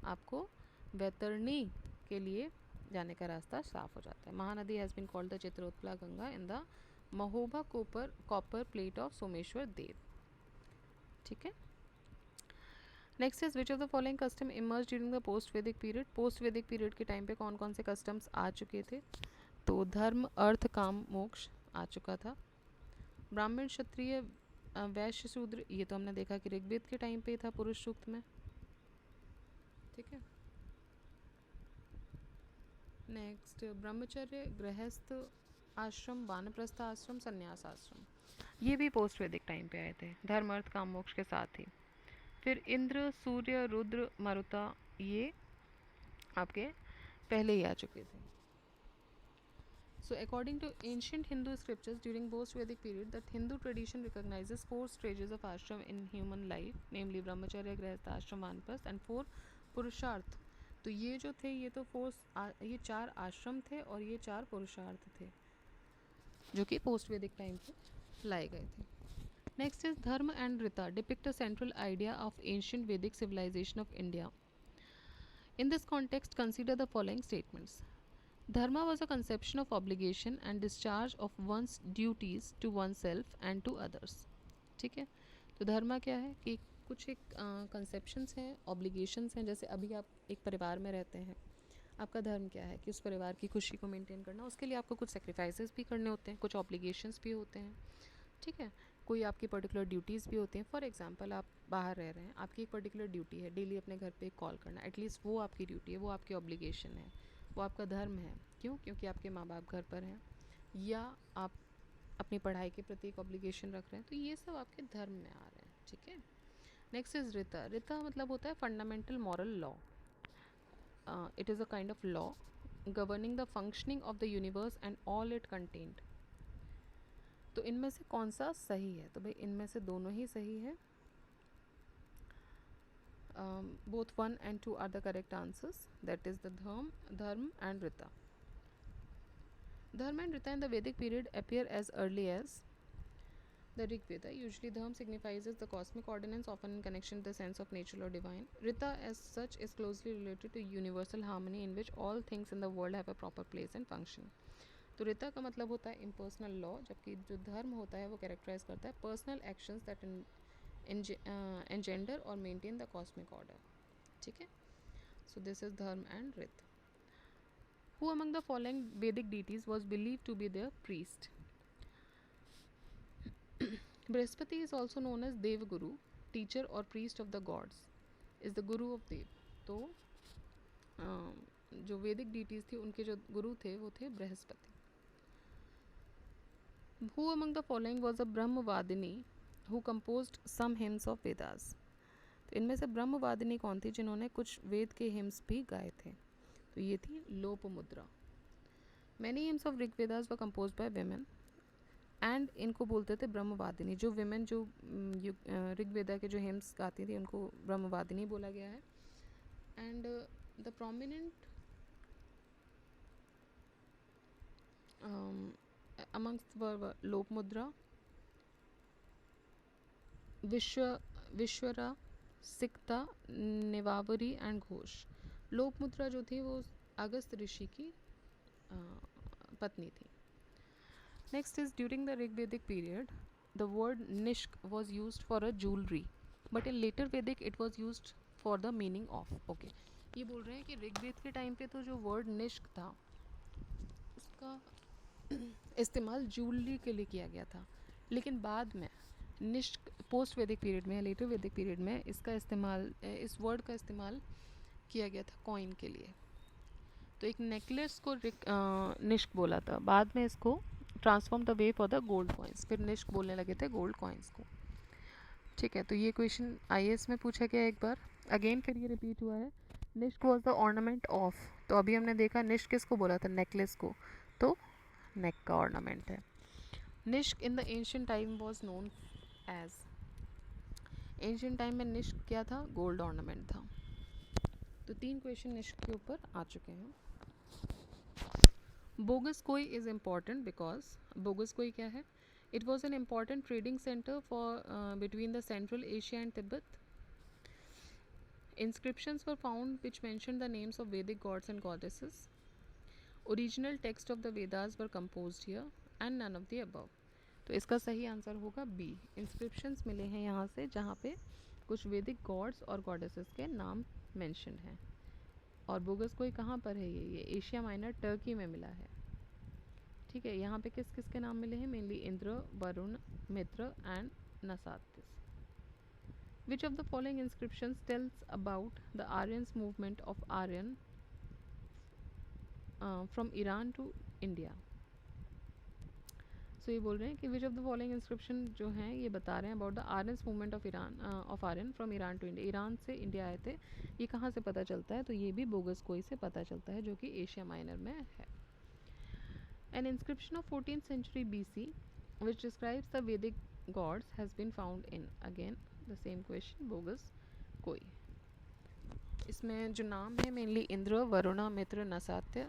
आपको वैतरणी के लिए जाने का रास्ता साफ हो जाता है. Mahanadi has been called the Chitrotpala Ganga in the Mahoba copper plate of Someshwar Dev. ठीक है. Next is which of the following custom emerge during the post Vedic period. Post Vedic period के टाइम पे कौन कौन से कस्टम्स आ चुके थे? तो धर्म अर्थ काम मोक्ष आ चुका था. ब्राह्मण क्षत्रिय वैश्य शूद्र, ये तो हमने देखा कि ऋग्वेद के टाइम पे था पुरुष सूक्त में. ठीक है. नेक्स्ट ब्रह्मचर्य गृहस्थ आश्रम वानप्रस्थ आश्रम संन्यास आश्रम, ये भी पोस्ट वैदिक टाइम पे आए थे धर्म अर्थ काम मोक्ष के साथ ही. फिर इंद्र सूर्य रुद्र मरुता, ये आपके पहले ही आ चुके थे. So according to ancient Hindu scriptures during post-Vedic period, that Hindu tradition recognizes 4 stages of ashram in human life, namely brahmacharya, grihastha ashram, vanprasth and 4 पुरुषार्थ. तो ये जो थे ये तो ये 4 आश्रम थे और ये 4 पुरुषार्थ थे जो कि पोस्ट वैदिक टाइम पे लाए गए थे. Next is dharma and Rita depict a central idea of ancient Vedic civilization of India. In this context, consider the following statements. Dharma was a conception of obligation and discharge of one's duties to oneself and to others. ठीक है. तो धर्म क्या है कि कुछ एक conceptions हैं, ऑब्लिगेशंस हैं. जैसे अभी आप एक परिवार में रहते हैं, आपका धर्म क्या है कि उस परिवार की खुशी को मेंटेन करना. उसके लिए आपको कुछ सेक्रीफाइसेस भी करने होते हैं, कुछ ऑब्लिगेशंस भी होते हैं. ठीक है. कोई आपकी पर्टिकुलर ड्यूटीज़ भी होती हैं. फॉर एग्जांपल आप बाहर रह रहे हैं, आपकी एक पर्टिकुलर ड्यूटी है डेली अपने घर पे कॉल करना. एटलीस्ट वो आपकी ड्यूटी है, वो आपकी ऑब्लिगेशन है, वो आपका धर्म है. क्यों? क्योंकि आपके माँ बाप घर पर हैं या आप अपनी पढ़ाई के प्रति एक ऑब्लिगेशन रख रहे हैं. तो ये सब आपके धर्म में आ रहे हैं. ठीक है. नेक्स्ट इज ऋता. ऋता मतलब होता है fundamental moral law. It is a kind of law governing the functioning of the universe and all it content. तो इनमें से कौन सा सही है? तो भाई इनमें से दोनों ही सही है. Both 1 and 2 are the correct answers. That is the dharma and Rita. Dharma and Rita in the Vedic period appear as early as the Rig Veda. Usually Dharma signifies the cosmic ordinance, often in connection with the sense of natural or divine. Rita as such is closely related to universal harmony in which all things in the world have a proper place and function. तो रिता का मतलब होता है impersonal law, जबकि जो धर्म होता है वो कैरेक्टराइज करता है personal actions that engender or maintain the cosmic order. ठीक है. So this is Dharma and Rita. Who among the following Vedic deities was believed to be their priest? Brihaspati is also known as Dev Guru, teacher or priest of the gods, is the Guru of Dev. तो जो वैदिक deities थी उनके जो गुरु थे वो थे Brihaspati. Who among the following was a Brahmavadini who composed some hymns of Vedas? तो इनमें से ब्रह्मवादिनी कौन थी जिन्होंने कुछ वेद के हिम्स भी गाए थे? तो ये थी Lopamudra. Many hymns of Rigvedas were compose by women and इनको बोलते थे ब्रह्मवादिनी. जो विमेन जो ऋग्वेदा के जो हिम्स गाती थी उनको ब्रह्मवादिनी बोला गया है. And the prominent amongst were Lopamudra, Vishwavara, Sikta, Nivavari and Ghosha. Lopamudra जो थी वो अगस्त ऋषि की पत्नी थी. Next is during the Rigvedic period the word nishka was used for a jewellery but in later Vedic it was used for the meaning of. Okay. ये बोल रहे हैं कि ऋग्वेद के टाइम पे तो जो वर्ड निष्क था उसका इस्तेमाल ज्वेलरी के लिए किया गया था, लेकिन बाद में निष्क पोस्ट वैदिक पीरियड में, लेटर वैदिक पीरियड में इसका इस्तेमाल, इस वर्ड का इस्तेमाल किया गया था कॉइन के लिए. तो एक नेकलेस को निष्क बोला था, बाद में इसको transform the way for the gold coins, फिर निष्क बोलने लगे थे गोल्ड कॉइन्स को. ठीक है. तो ये क्वेश्चन IAS में पूछा गया एक बार. अगेन फिर ये रिपीट हुआ है, निश्क वॉज द ऑर्नामेंट ऑफ, तो अभी हमने देखा निश्क किसको बोला था, नेकलेस को, तो नेक का ऑर्नामेंट है। Nishka in the ancient time was known as, ancient time में निश्क क्या था, गोल्ड ऑर्नामेंट था। तो 3 क्वेश्चन निश्क के ऊपर आ चुके हैं। बोगस कोई इज़ इम्पॉर्टेंट बिकॉज, बोगस कोई क्या है, it was an important trading centre for between the central Asia and Tibet. Inscriptions were found which mentioned the names of Vedic gods and goddesses. Original text of the Vedas were composed here and none of the above. तो इसका सही answer होगा B, inscriptions मिले हैं यहाँ से जहाँ पे कुछ वैदिक गॉड्स और गॉडेसेस के नाम मेंशन हैं। और बोगस कोई कहाँ पर है, ये एशिया माइनर टर्की में मिला है। ठीक है, यहाँ पे किस किस के नाम मिले हैं, mainly Indra, Varuna, Mitra and Nasatyas. Which of the following inscriptions tells about the Aryans movement of Aryan from Iran to India? So ये बोल रहे हैं कि which of the following inscription जो हैं ये बता रहे हैं about the Aryans movement of Iran of Aryan from Iran to India. Iran से इंडिया आए थे, ये कहाँ से पता चलता है, तो ये भी बोगस कोई से पता चलता है जो कि एशिया माइनर में है. An inscription of 14th century BC which describes the Vedic gods has been found in, again the same question, Boghaz Koi. इसमें जो नाम है mainly Indra, Varuna, Mitra, Nasatya.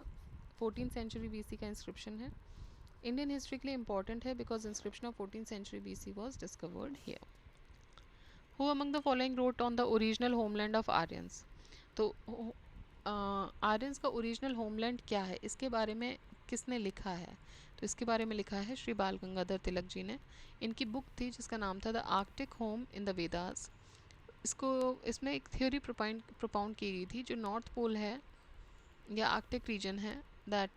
14th century BC का इंस्क्रिप्शन है. इंडियन हिस्ट्री के लिए इंपॉर्टेंट है because inscription of 14th century BC was discovered here. Who among the following wrote on the original homeland of Aryans. तो आर्यंस का ओरिजिनल होमलैंड क्या है, इसके बारे में किसने लिखा है, तो इसके बारे में लिखा है श्री बाल गंगाधर तिलक जी ने. इनकी बुक थी जिसका नाम था the Arctic home in the Vedas. इसको इसमें एक थ्योरी प्रोपाउंड की गई थी, जो नॉर्थ पोल है या आर्कटिक रीजन है, that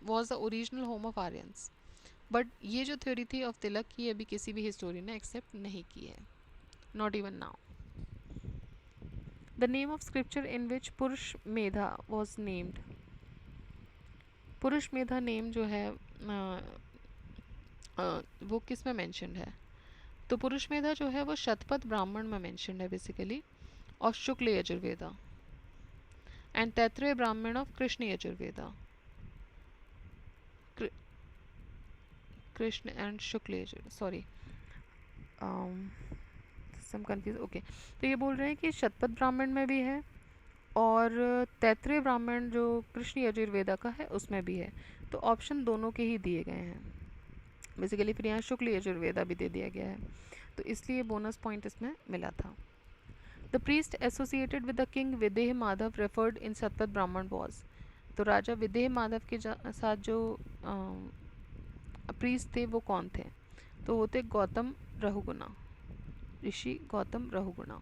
was the original home of Aryans. But ये जो थ्योरी थी ऑफ तिलक, ये अभी किसी भी हिस्टोरियन ने एक्सेप्ट नहीं की है, not even now. The name of scripture in which Purushamedha was named. पुरुष मेधा नेम जो है वो किस में मैंशनड है, तो पुरुष मेधा जो है वो शतपथ ब्राह्मण में मैंशनड है बेसिकली, और शुक्ल Yajurveda, and Taittiriya Brahmana of Krishna Yajurveda. Krishna and Shukla Yajurveda, sorry some confuse. Okay, तो ये बोल रहे हैं कि शतपथ ब्राह्मण में भी है और तैत्रेय ब्राह्मण जो कृष्ण यजुर्वेदा का है उसमें भी है. तो ऑप्शन दोनों के ही दिए गए हैं बेसिकली, फिर यहाँ शुक्ल यजुर्वेदा भी दे दिया गया है, तो इसलिए बोनस पॉइंट इसमें मिला था. The priest associated with the king Videha Madhava referred in Shatapatha Brahmana was. तो राजा विदेह माधव के साथ जो प्रीस्ट थे वो कौन थे, तो वो थे गौतम रहुगुना, ऋषि गौतम रहुगुना.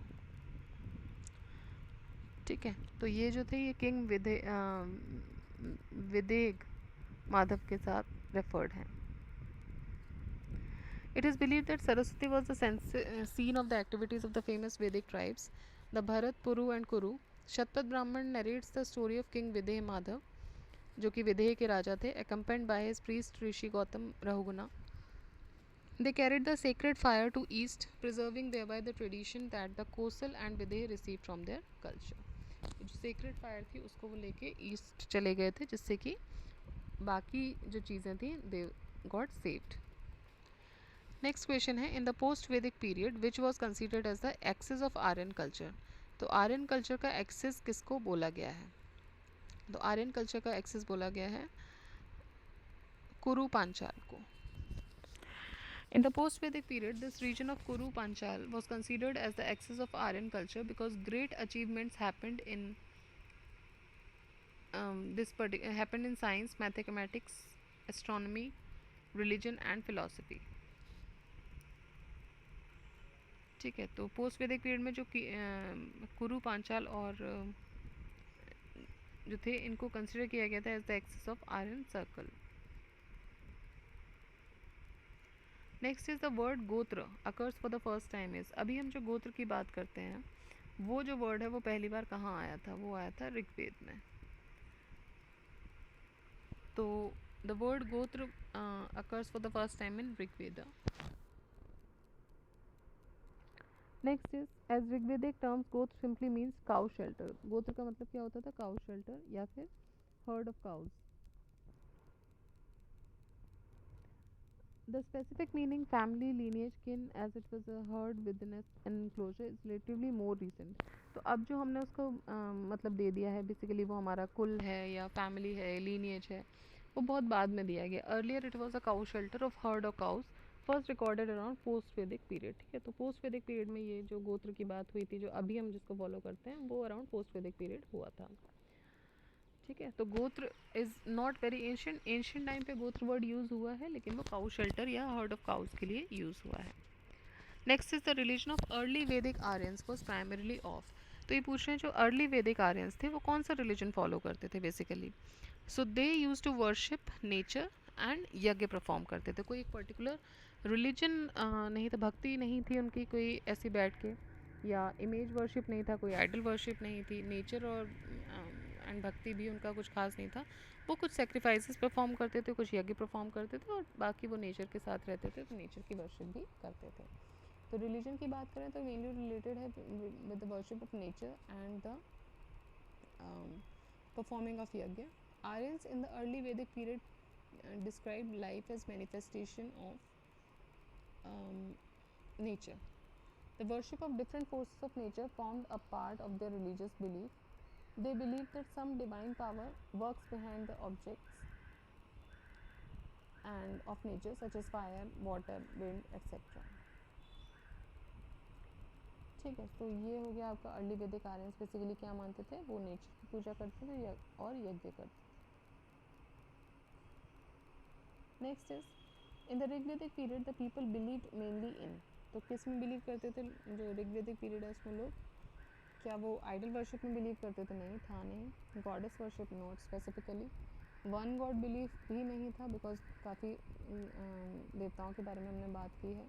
ठीक है, तो ये जो थे ये किंग विदेह माधव के साथ रेफर्ड हैं. It is believed that Saraswati was the scene of the activities of the famous Vedic tribes, the Bharat, Puru and Kuru. Shatpat Brahman narrates the story of King Videha Madhav, जो कि विदेह के राजा थे, accompanied by his priest Rishi Gautam Rahuguna. They carried the sacred fire to east, preserving thereby the tradition that the Kosal and Videha received from their culture. जो sacred fire थी उसको वो लेके ईस्ट चले गए थे, जिससे कि बाकी जो चीज़ें थी they got saved. Next question है, in the post Vedic period which was considered as the axis of Aryan culture. तो आर्यन कल्चर का एक्सिस किसको बोला गया है, तो आर्यन कल्चर का एक्सिस बोला गया है कुरु पांचाल को. In the post Vedic period this region of Kuru Panchal was considered as the axis of Aryan culture because great achievements happened in happened in science, mathematics, astronomy, religion and philosophy. ठीक है, तो post Vedic period में जो कुरु पांचाल और जो थे इनको कंसिडर किया गया था as the axis of iron circle. Next is the word gotra occurs for the first time is. अभी हम जो गोत्र की बात करते हैं वो जो वर्ड है वो पहली बार कहाँ आया था, वो आया था ऋग्वेद में. तो the word gotra occurs for the first time in Rigveda. Next is as Rigvedic terms gotra simply means cow shelter. Gotra का मतलब क्या होता था? काउ शेल्टर या फिर heard of cows. The specific meaning family lineage kin as it was a herd within an enclosure is relatively more recent. तो अब जो हमने उसको मतलब दे दिया है बेसिकली वो हमारा कुल है या फैमिली है लीनिएज है वो बहुत बाद में दिया गया. Earlier it was a cow shelter of heard of cows first recorded around post Vedic period. ठीक है, तो पोस्ट वैदिक पीरियड में ये जो गोत्र की बात हुई थी जो अभी हम जिसको फॉलो करते हैं वो अराउंड पोस्ट वैदिक पीरियड हुआ था. ठीक है, तो गोत्र is not very ancient. Ancient time पे गोत्र वर्ड यूज़ हुआ है लेकिन वो काउ शेल्टर या हर्ड ऑफ काउज के लिए यूज़ हुआ है. Next is the religion of early वैदिक आर्यंस वॉज प्राइमरीली ऑफ. तो ये पूछ रहे हैं जो अर्ली वैदिक आर्यंस थे वो कौन सा रिलीजन फॉलो करते थे basically. So they use to worship nature and yajna perform करते थे. कोई एक पर्टिकुलर रिलीजन नहीं था, भक्ति नहीं थी उनकी कोई ऐसी बैठ के, या इमेज वर्शिप नहीं था, कोई आइडल वर्शिप नहीं थी. नेचर और एंड भक्ति भी उनका कुछ खास नहीं था. वो कुछ सेक्रीफाइसेस परफॉर्म करते थे, कुछ यज्ञ परफॉर्म करते थे और बाकी वो नेचर के साथ रहते थे तो नेचर की वर्शिप भी करते थे. तो रिलीजन की बात करें तो मेनली रिलेटेड है with the worship of nature and the performing of yajna. Aryans in the early Vedic period described life as manifestation of nature. The worship of different forces of nature formed a part of their religious belief. They believed that some divine power works behind the objects and of nature such as fire, water, wind, etc. ठीक है, तो ये हो गया आपका early वैदिक Aryans basically क्या मानते थे, वो नेचर की पूजा करते थे और यज्ञ करते थे. Next is in the Rigvedic period the people believed mainly इन. तो किस में बिलीव करते थे जो ऋग्वेदिक पीरियड है उसमें लोग? क्या वो आइडल वर्शिप में बिलीव करते थे? नहीं था. नहीं. Goddess worship not specifically. One God belief भी नहीं था बिकॉज काफ़ी देवताओं के बारे में हमने बात की है.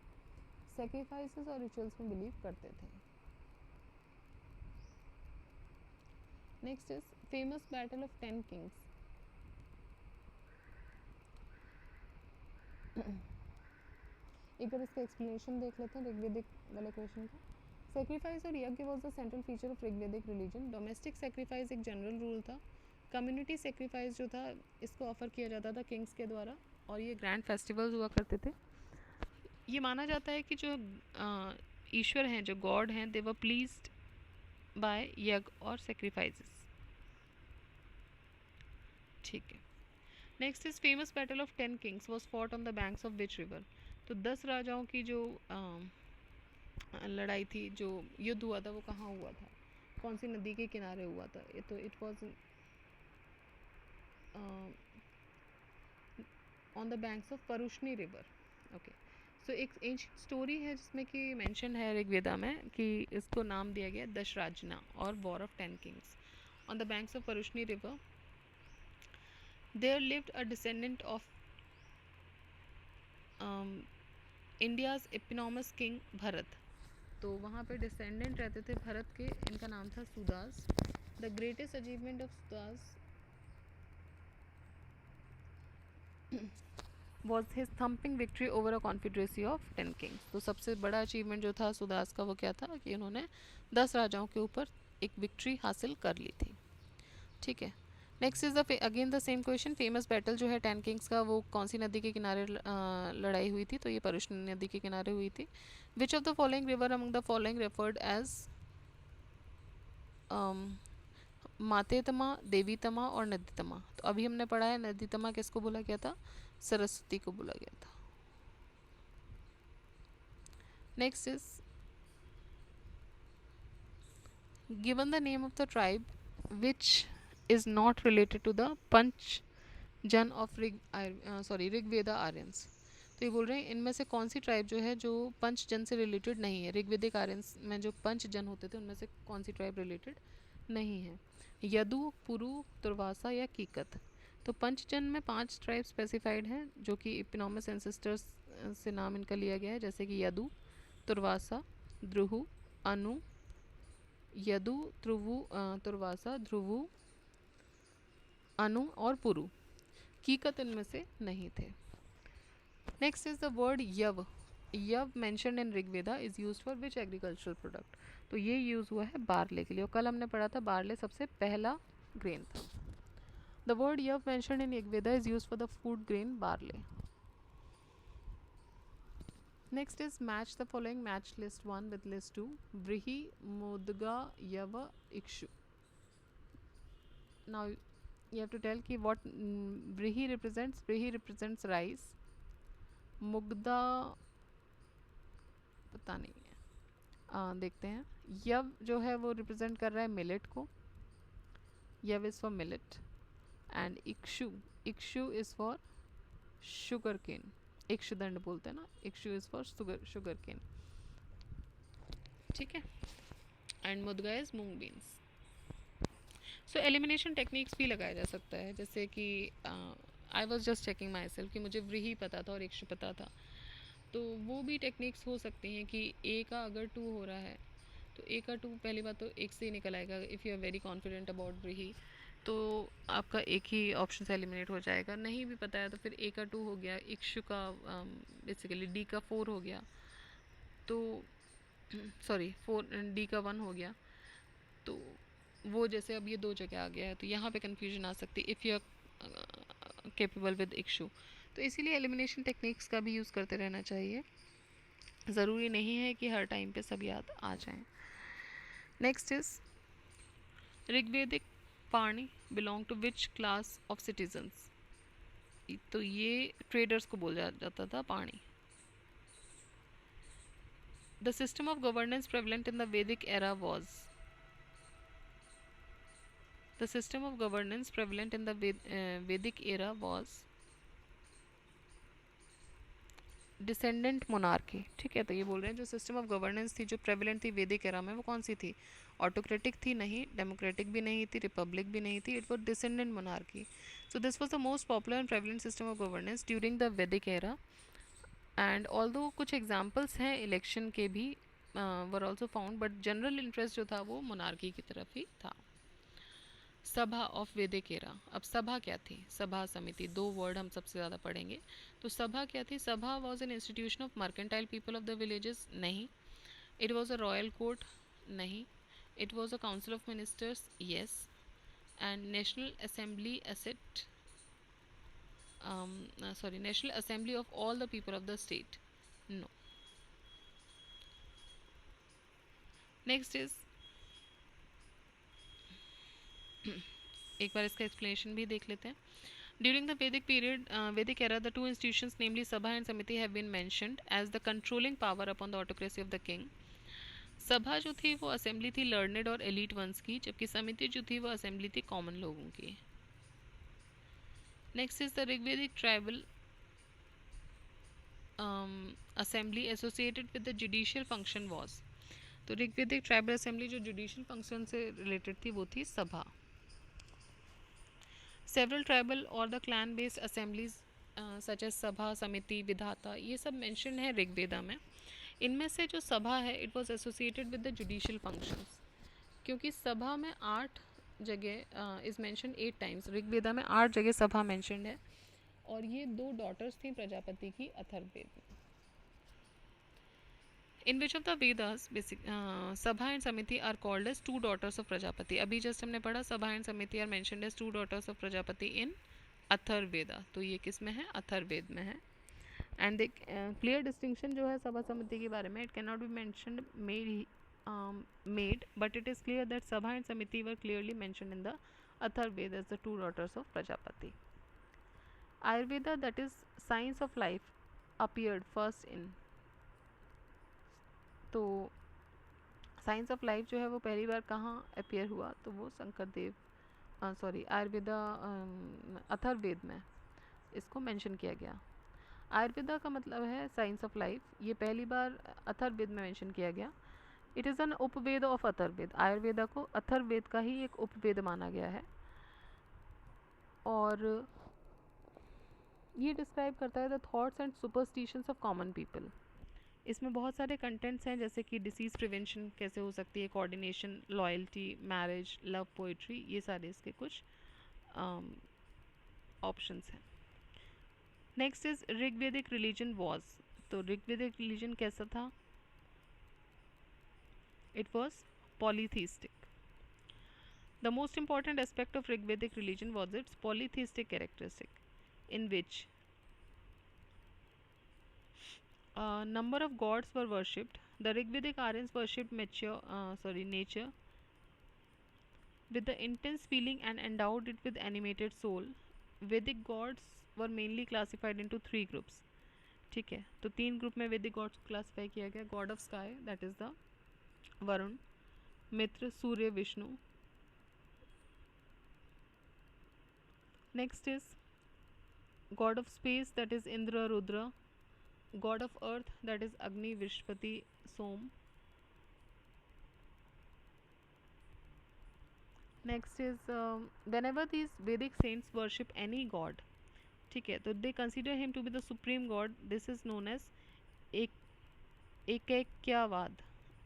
सेक्रीफाइसेस और रिचुअल्स में बिलीव करते थे. Next is famous battle of 10 Kings. एक बार इसका एक्सप्लेनेशन देख लेते हैं ऋग्वेदिक वाले क्वेश्चन का. सेक्रीफाइस और यज्ञ was the central feature of Rigvedic religion. Domestic sacrifice एक जनरल रूल था. कम्युनिटी सेक्रीफाइस जो था इसको ऑफर किया जाता था किंग्स के द्वारा और ये ग्रैंड फेस्टिवल्स हुआ करते थे. ये माना जाता है कि जो ईश्वर हैं, जो गॉड हैं, दे वर प्लीज्ड बाय यज्ञ और सेक्रीफाइसेस. ठीक है. Next is famous battle of 10 Kings was fought on the banks of which river. तो 10 राजाओं की जो लड़ाई थी, जो युद्ध हुआ था वो कहाँ हुआ था, कौन सी नदी के किनारे हुआ था? तो it was on the banks of Parushni river. Okay, so एक एंशिएंट स्टोरी है जिसमें कि मेंशन है ऋग्वेदा में कि इसको नाम दिया गया दशराजना और war of 10 kings. On the banks of Parushni river there lived a descendant of India's eponymous king Bharat. तो वहाँ पे डिसेंडेंट रहते थे भरत के, इनका नाम था Sudas. The greatest achievement of Sudas was his thumping victory over a confederacy of 10 kings. तो सबसे बड़ा अचीवमेंट जो था सुदास का वो क्या था कि उन्होंने 10 राजाओं के ऊपर एक विक्ट्री हासिल कर ली थी. ठीक है. Next is the again the same question. Famous battle जो है 10 किंग्स का वो कौन सी नदी के किनारे लड़ाई हुई थी? तो ये परुष्णी नदी के किनारे हुई थी. Which of the following river among the following referred as Matetama, Devitama और नदीतमा. तो अभी हमने पढ़ा है नदीतमा किसको बोला गया था? सरस्वती को बोला गया था. Next is given the name of the tribe which is not related to the Panchajana of Rigveda Aryans. तो ये बोल रहे हैं इनमें से कौन सी ट्राइब जो है जो पंचजन से रिलेटेड नहीं है. ऋग्वेदिक आर्यंस में जो पंचजन होते थे उनमें से कौन सी ट्राइब रिलेटेड नहीं है? यदु, पुरु, तुर्वासा या कीकत. तो पंचजन में 5 ट्राइब स्पेसिफाइड हैं जो कि इपिनॉमस एंसेस्टर्स से नाम इनका लिया गया है, जैसे कि यदु, तुर्वासा, ध्रुहु, अनु, यदु, तुर्वासा, ध्रुवु, अनु और पुरु. कीकत इनमें से नहीं थे. Next is the word yava. Yava mention in Rigveda is use for which agricultural product, तो ये यूज़ हुआ है बारले के लिए, और कल हमने पढ़ा था बारले सबसे पहला ग्रेन था. The word yava mention in Rigveda is use for the food grain barley. Next is match the following, match list 1 with list 2. Vrihi, Mudga, Yava, Ikshu. Now you have to tell ki what Vrihi represents. Vrihi represents rice. Mugda पता नहीं है, देखते हैं. यव जो है वो represent कर रहा है मिलेट को. Yava is for millet. And ikshu, ikshu is for sugar cane. इक्षुदंड बोलते हैं ना, ikshu is for sugar cane. ठीक है. And mudga is moong beans. So elimination techniques भी लगाया जा सकता है, जैसे कि I was just checking myself कि मुझे व्रीही पता था और इक्षु पता था, तो वो भी टेक्निक्स हो सकती हैं कि ए का अगर 2 हो रहा है तो ए का 2 पहली बात तो एक से ही निकल आएगा. If you are very confident about vrihi तो आपका एक ही ऑप्शन से एलिमिनेट हो जाएगा. नहीं भी पता है तो फिर ए का 2 हो गया, इक्षु का बेसिकली डी का 4 हो गया, तो सॉरी 4 डी का 1 हो गया, तो वो जैसे अब ये 2 जगह आ गया है तो यहाँ पे कन्फ्यूजन आ सकती है if you are capable with ikshu. तो इसीलिए एलिमिनेशन टेक्निक्स का भी यूज़ करते रहना चाहिए. ज़रूरी नहीं है कि हर टाइम पे सब याद आ जाएं. Next is Rigvedic Pani belong to which class of citizens. तो ये ट्रेडर्स को बोला जाता था Pani. The system of governance prevalent in the Vedic era was. The system of governance prevalent in the Vedic era was descendant monarchy. ठीक है, तो ये बोल रहे हैं जो सिस्टम ऑफ गवर्नेंस थी जो प्रेवलेंट थी वैदिक एरा में वो कौन सी थी. ऑटोक्रेटिक थी नहीं, डेमोक्रेटिक भी नहीं थी, रिपब्लिक भी नहीं थी. It was descendant monarchy. So this was the most popular and prevalent system of governance during the Vedic era. And although कुछ एग्जाम्पल्स हैं इलेक्शन के भी were also found, but general interest जो था वो मोनार्की की तरफ ही था. सभा ऑफ वैदिक एरा. अब सभा क्या थी, सभा समिति, 2 वर्ड हम सबसे ज़्यादा पढ़ेंगे. तो सभा क्या थी. Sabha was an institution of mercantile people of the villages. नहीं. It was a royal court. नहीं. It was a council of ministers. Yes. And national assembly asset sorry, national assembly of all the people of the state. No. Next is एक बार इसका explanation भी देख लेते हैं. During the Vedic period, Vedic era, the 2 institutions, namely Sabha and Samiti, have been mentioned as the controlling power upon the autocracy of the king. सभा जो थी वो असेंबली थी लर्नेड और एलिट वंस की, जबकि समिति जो थी वो असेंबली थी कॉमन लोगों की. Next is the Rigvedic tribal assembly associated with the judicial function was. तो ऋग्वेदिक ट्राइबल असेंबली जो जुडिशियल फंक्शन से रिलेटेड थी वो थी सभा. सेवरल ट्राइबल और the clan based assemblies such as Sabha, Samiti, विधाता, ये सब मेंशन है ऋग्वेदा में. इनमें से जो सभा है it was associated with the judicial functions, क्योंकि सभा में 8 जगह इज मेंशन 8 टाइम्स. ऋग्वेदा में 8 जगह सभा मेंशनड है, और ये 2 डॉटर्स थी प्रजापति की अथर्ववेद में. In which of the Vedas, Sabha and Samiti are called as 2 daughters of Prajapati. अभी जस्ट हमने पढ़ा Sabha and Samiti are mentioned as 2 daughters of Prajapati in Atharvaveda. तो ये किस में है, अथर्ववेद में है. एंड द क्लियर डिस्टिंक्शन जो है सभा समिति के बारे में, it can not be mentioned made, but it is clear that sabha and samiti were clearly mentioned in the Atharvaveda as the 2 daughters of Prajapati. Ayurveda, that is science of life, appeared first in. तो science of life जो है वो पहली बार कहाँ appear हुआ, तो वो शंकर देव sorry Ayurveda Atharvaveda में इसको मेंशन किया गया. आयुर्वेदा का मतलब है साइंस ऑफ लाइफ, ये पहली बार अथर्ववेद में मेंशन किया गया. It is an Upaveda of Atharvaveda. Ayurveda को अथर्ववेद का ही एक उपवेद माना गया है, और ये डिस्क्राइब करता है the thoughts and superstitions of common people. इसमें बहुत सारे कंटेंट्स हैं, जैसे कि डिसीज़ प्रिवेंशन कैसे हो सकती है, coordination, loyalty, marriage, love, poetry, ये सारे इसके कुछ ऑप्शंस हैं. Next is Rigvedic religion was. तो ऋग्वेदिक रिलीजन कैसा था? It was polytheistic. The most important aspect of Rigvedic religion was its polytheistic characteristic, in which a number of gods were worshipped. The Rigvedic Aryans worshipped nature with the intense feeling and endowed it with animated soul. Vedic gods were mainly classified into three groups. ठीक है, तो तीन group में वैदिक God's को classify किया गया. God of sky, that is the Varuna, Mitra, Surya, Vishnu. Next is god of space, that is Indra, Rudra. God of earth, that is Agni, Brihaspati, Soma. Next is whenever these Vedic saints worship any god, ठीक है, तो they consider him to be the supreme god. This is known as Ekaikyavad.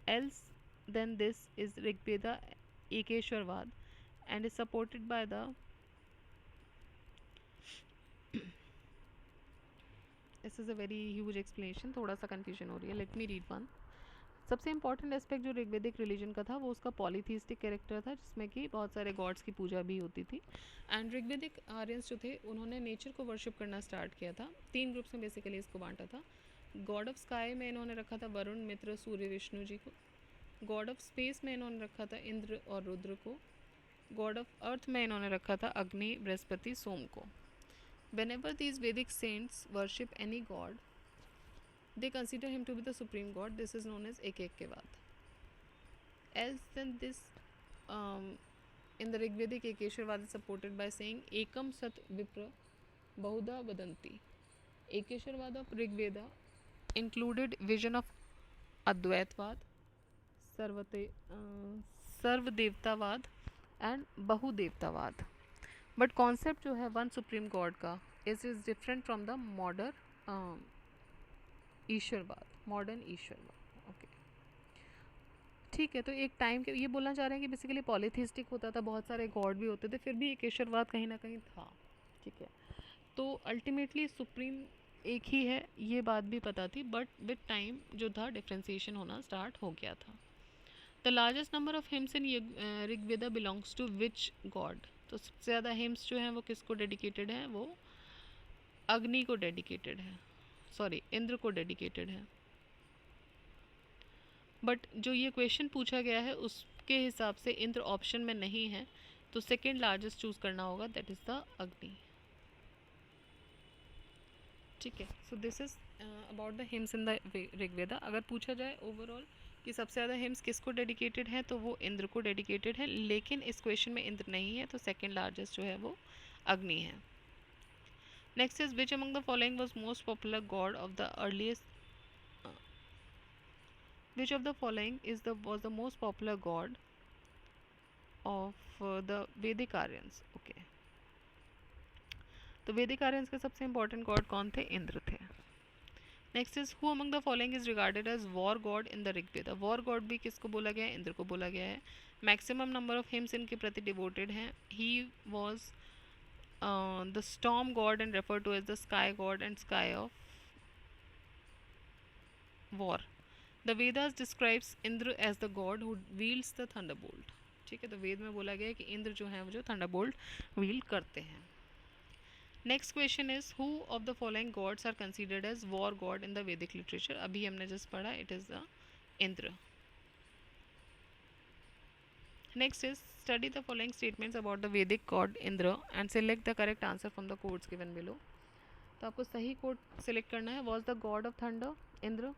Else than this is Rigveda Ekeshwarvad and is supported by the this is a very huge explanation, थोड़ा सा confusion हो रही है. Let me read one. सबसे important aspect जो Rigvedic religion का था वो उसका पॉलीथीस्टिक कैरेक्टर था, जिसमें कि बहुत सारे गॉड्स की पूजा भी होती थी. एंड ऋग्वेदिक आर्यंस जो थे उन्होंने नेचर को वर्शिप करना स्टार्ट किया था. तीन ग्रुप्स में बेसिकली इसको बांटा था. गॉड ऑफ स्काई में इन्होंने रखा था वरुण, मित्र, सूर्य, विष्णु जी को. गॉड ऑफ स्पेस में इन्होंने रखा था इंद्र और रुद्र को. गॉड ऑफ अर्थ में इन्होंने रखा था अग्नि, बृहस्पति, सोम को. Whenever these Vedic saints worship any god, they consider him to be the supreme god. This is known as Ekekkevad. Else than this, in the Rigvedic, Ekeshwarvad is supported by saying Ekam Sat Vipra Bahuda Vadanti. Ekeshwarvad of Rigveda included vision of Advaitvad, Sarvadevtavad and Bahudevtavad. But concept जो है one supreme god का is different from the modern Ishwarvad, modern Ishwarvad. Okay, ठीक है. तो एक time के ये बोलना चाह रहे हैं कि बेसिकली पॉलीथिस्टिक होता था, बहुत सारे गॉड भी होते थे, फिर भी एक ईश्वरवाद कहीं ना कहीं था. ठीक है, तो अल्टीमेटली सुप्रीम एक ही है, ये बात भी पता थी. बट विद टाइम जो था डिफ्रेंसिएशन होना स्टार्ट हो गया था. The largest number of hymns in Rigveda belongs to which god? तो सबसे ज़्यादा हिम्स जो हैं वो किसको डेडिकेटेड हैं? वो अग्नि को डेडिकेटेड है, सॉरी इंद्र को डेडिकेटेड है. बट जो ये क्वेश्चन पूछा गया है उसके हिसाब से इंद्र ऑप्शन में नहीं है, तो सेकेंड लार्जेस्ट चूज करना होगा, दैट इज़ द अग्नि. ठीक है, so this is about the hymns in the Rigveda. अगर पूछा जाए ओवरऑल कि सबसे ज़्यादा हिम्स किसको डेडिकेटेड है, तो वो इंद्र को डेडिकेटेड है. लेकिन इस क्वेश्चन में इंद्र नहीं है, तो सेकेंड लार्जेस्ट जो है वो अग्नि है. Next is which among the following was most popular God of the earliest, which of the following was the most popular God of the वैदिक आर्यंस? ओके, तो वैदिक आर्यंस के सबसे इंपॉर्टेंट गॉड कौन थे? इंद्र थे. Next is who among the following is regarded as war god in the Rigveda? War god भी किसको बोला गया है? इंद्र को बोला गया है. मैक्सिमम नंबर ऑफ हिम्स इनके प्रति डिवोटेड हैं. He was the storm god and refer to as the sky god and sky of war. The Vedas describes Indra as the god who wheels the thunderbolt. ठीक है, तो वेद में बोला गया है कि इंद्र जो है वो जो थंडरबोल्ट व्हील करते हैं. Next question is who of the following gods are considered as war god in the Vedic literature? अभी हमने जस्ट पढ़ा, it is the Indra. Next is study the following statements about the Vedic god Indra and select the correct answer from the codes given below. तो आपको सही code select करना है. Was the god of thunder Indra?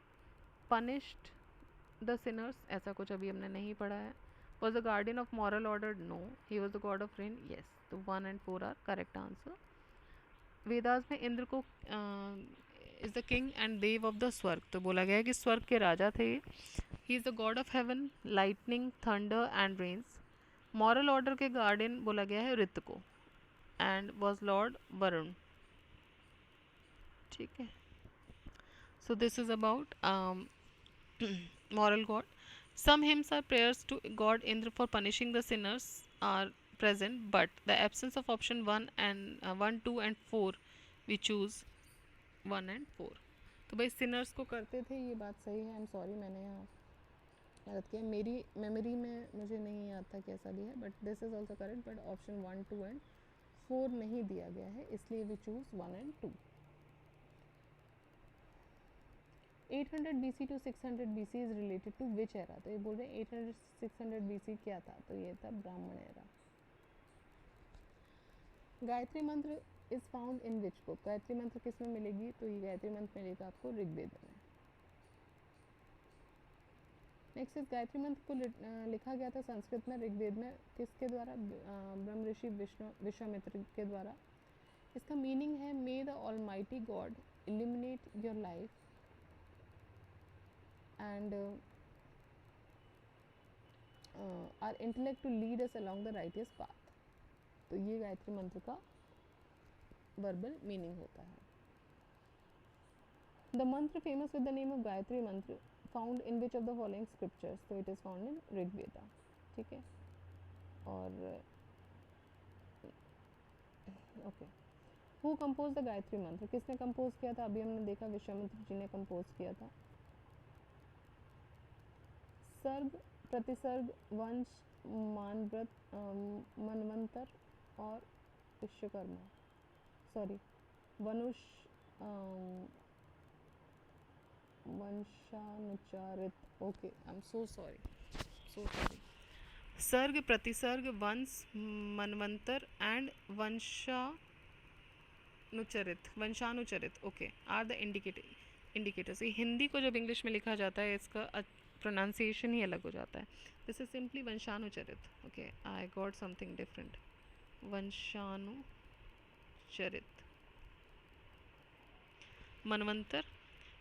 Punished the sinners? ऐसा कुछ अभी हमने नहीं पढ़ा है. Was the guardian of moral order? No. He was the god of rain? Yes. तो 1 and 4 are correct answer. Vedas में इंद्र को is the king and Deva of the Swarga, तो बोला गया है कि स्वर्ग के राजा थे. He is the god of heaven, lightning, thunder and rains. Moral order के गार्डियन बोला गया है ऋत को एंड वॉज लॉर्ड वरुण. ठीक है, so this is about moral god. Some hymns are prayers to god Indra for punishing the sinners are present, but the absence of option 1 and 1, 2 and 4, we choose 1 and 4. तो भाई Sinners को करते थे, ये बात सही है। आई एम सॉरी, मैंने यहाँ गलत किया, मेरी मेमोरी में मुझे नहीं याद था कैसा भी है, but this is also correct. But option 1, 2 and 4 नहीं दिया गया है, इसलिए we choose 1 and 2। 800 BC to 600 BC is related to which era? तो ये बोल रहे हैं 800 600 BC क्या था, तो ये था ब्राह्मण एरा। गायत्री मंत्र is found in which book? Gayatri मंत्र किस में मिलेगी? तो ये गायत्री मंत्र मिलेगा आपको ऋग्वेद में। नेक्स्ट इज गायत्री मंत्र को लिखा गया था संस्कृत में ऋग्वेद में किसके द्वारा? ब्रह्म ऋषि विश्वामित्र के द्वारा। इसका मीनिंग है may the almighty god illuminate your life and our intellect to lead us along the righteous path. तो ये गायत्री मंत्र का वर्बल मीनिंग होता है। The mantra famous with the name of Gayatri mantra found in which of the following scriptures? तो it is found in Rigveda. ठीक है, और okay, who compose the Gayatri mantra? किसने कंपोज किया था? अभी हमने देखा विश्वामित्र जी ने कंपोज किया था। सर्ग, प्रतिसर्ग, वंश, मानव्रत, मनवंतर और Vishwakarma, sorry vanush, vanshanucharita. Okay, I am so sorry, so sorry. Sarga, pratisarga, vamsha, manvantara and vanshanucharita okay are the indicators. ये हिंदी को जब इंग्लिश में लिखा जाता है इसका प्रोनाउंसिएशन ही अलग हो जाता है। This is simply vanshanucharita. Okay, I got something different. Vanshanucharita. Manvantara,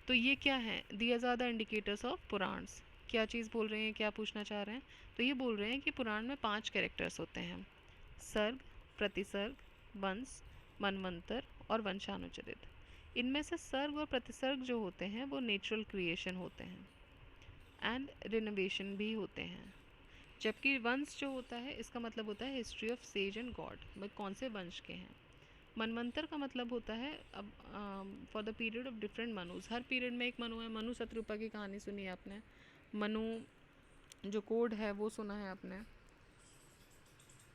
तो ये क्या है? These are the indicators of Puranas. क्या चीज़ बोल रहे हैं, क्या पूछना चाह रहे हैं? तो ये बोल रहे हैं कि पुराण में 5 कैरेक्टर्स होते हैं, सर्ग, प्रतिसर्ग, वंश, मनवंतर और वंशानुचरित। इनमें से सर्ग और प्रतिसर्ग जो होते हैं वो नेचुरल क्रिएशन होते हैं एंड रिनोवेशन भी होते हैं, जबकि वंश जो होता है इसका मतलब होता है history of says and God, भाई कौन से वंश के हैं। मनवंतर का मतलब होता है अब for the period of different Manuj, her period में एक मनु है। मनु शत्रुपा की कहानी सुनी है आपने, मनु जो कोड है वो सुना है आपने,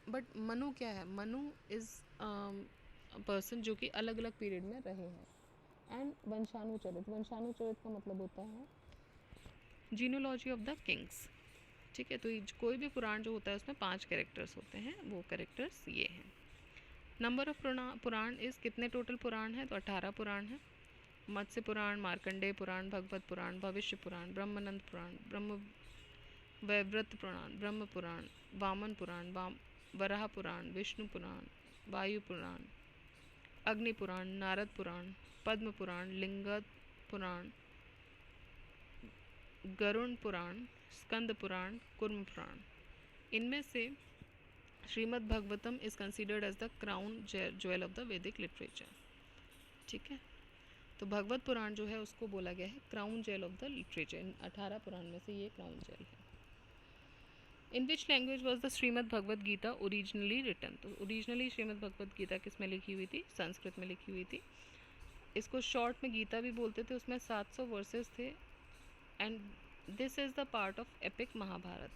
बट मनु क्या है? मनु इज़ पर्सन जो कि अलग अलग पीरियड में रहे हैं। एंड वंशानुचरित, वंशानुचरित का मतलब होता है जीनोलॉजी ऑफ द किंग्स। ठीक है, तो कोई भी पुराण जो होता है उसमें 5 कैरेक्टर्स होते हैं, वो कैरेक्टर्स ये हैं। नंबर ऑफ पुराण इस कितने टोटल पुराण है? तो 18 पुराण है। मत्स्य पुराण, मार्कंडेय पुराण, भगवत पुराण, भविष्य पुराण, ब्रह्मानंद पुराण, ब्रह्म वैव्रत पुराण, ब्रह्म पुराण, वामन पुराण, वराह पुराण, विष्णु पुराण, वायु पुराण, अग्नि पुराण, नारद पुराण, पद्म पुराण, लिंगत पुराण, गरुण पुराण, स्कंद पुराण, कुर्म पुराण। इनमें से Shrimad Bhagavatam is considered as the crown jewel of the Vedic literature. ठीक है, तो भगवत पुराण जो है उसको बोला गया है crown jewel of the literature. इन 18 पुराण में से ये क्राउन ज्वेल है। In which language was the Shrimad Bhagavad Gita originally written? तो ओरिजिनली श्रीमद् भगवत गीता किस में लिखी हुई थी? संस्कृत में लिखी हुई थी। इसको शॉर्ट में गीता भी बोलते थे। उसमें 700 वर्सेस थे and this is the part of epic Mahabharata.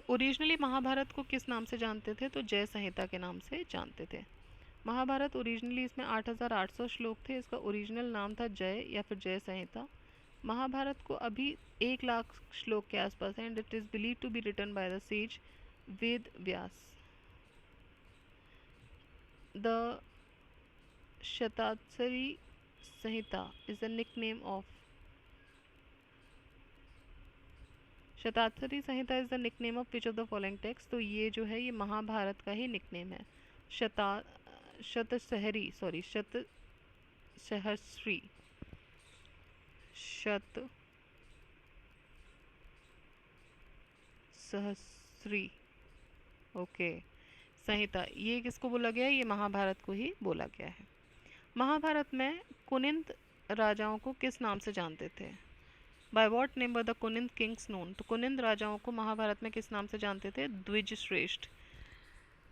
Originally Mahabharata को किस नाम से जानते थे? तो जय संहिता के नाम से जानते थे। महाभारत ओरिजिनली इसमें 8800 श्लोक थे। इसका ओरिजिनल नाम था जय या फिर जय संहिता। महाभारत को अभी 1 लाख श्लोक के आसपास है and it is believe to be written by the sage Ved Vyas. The Shatatsari samhita is the nickname of Shatatsari samhita is the nickname of which of the following text? तो ये जो है ये महाभारत का ही निकनेम है। शतसहरी ओके संहिता, ये किसको बोला गया है? ये महाभारत को ही बोला गया है। महाभारत में कुनिंद राजाओं को किस नाम से जानते थे? By what name were the Kuninda kings known? तो कुनिंद राजाओं को महाभारत में किस नाम से जानते थे? Dvija Shreshtha.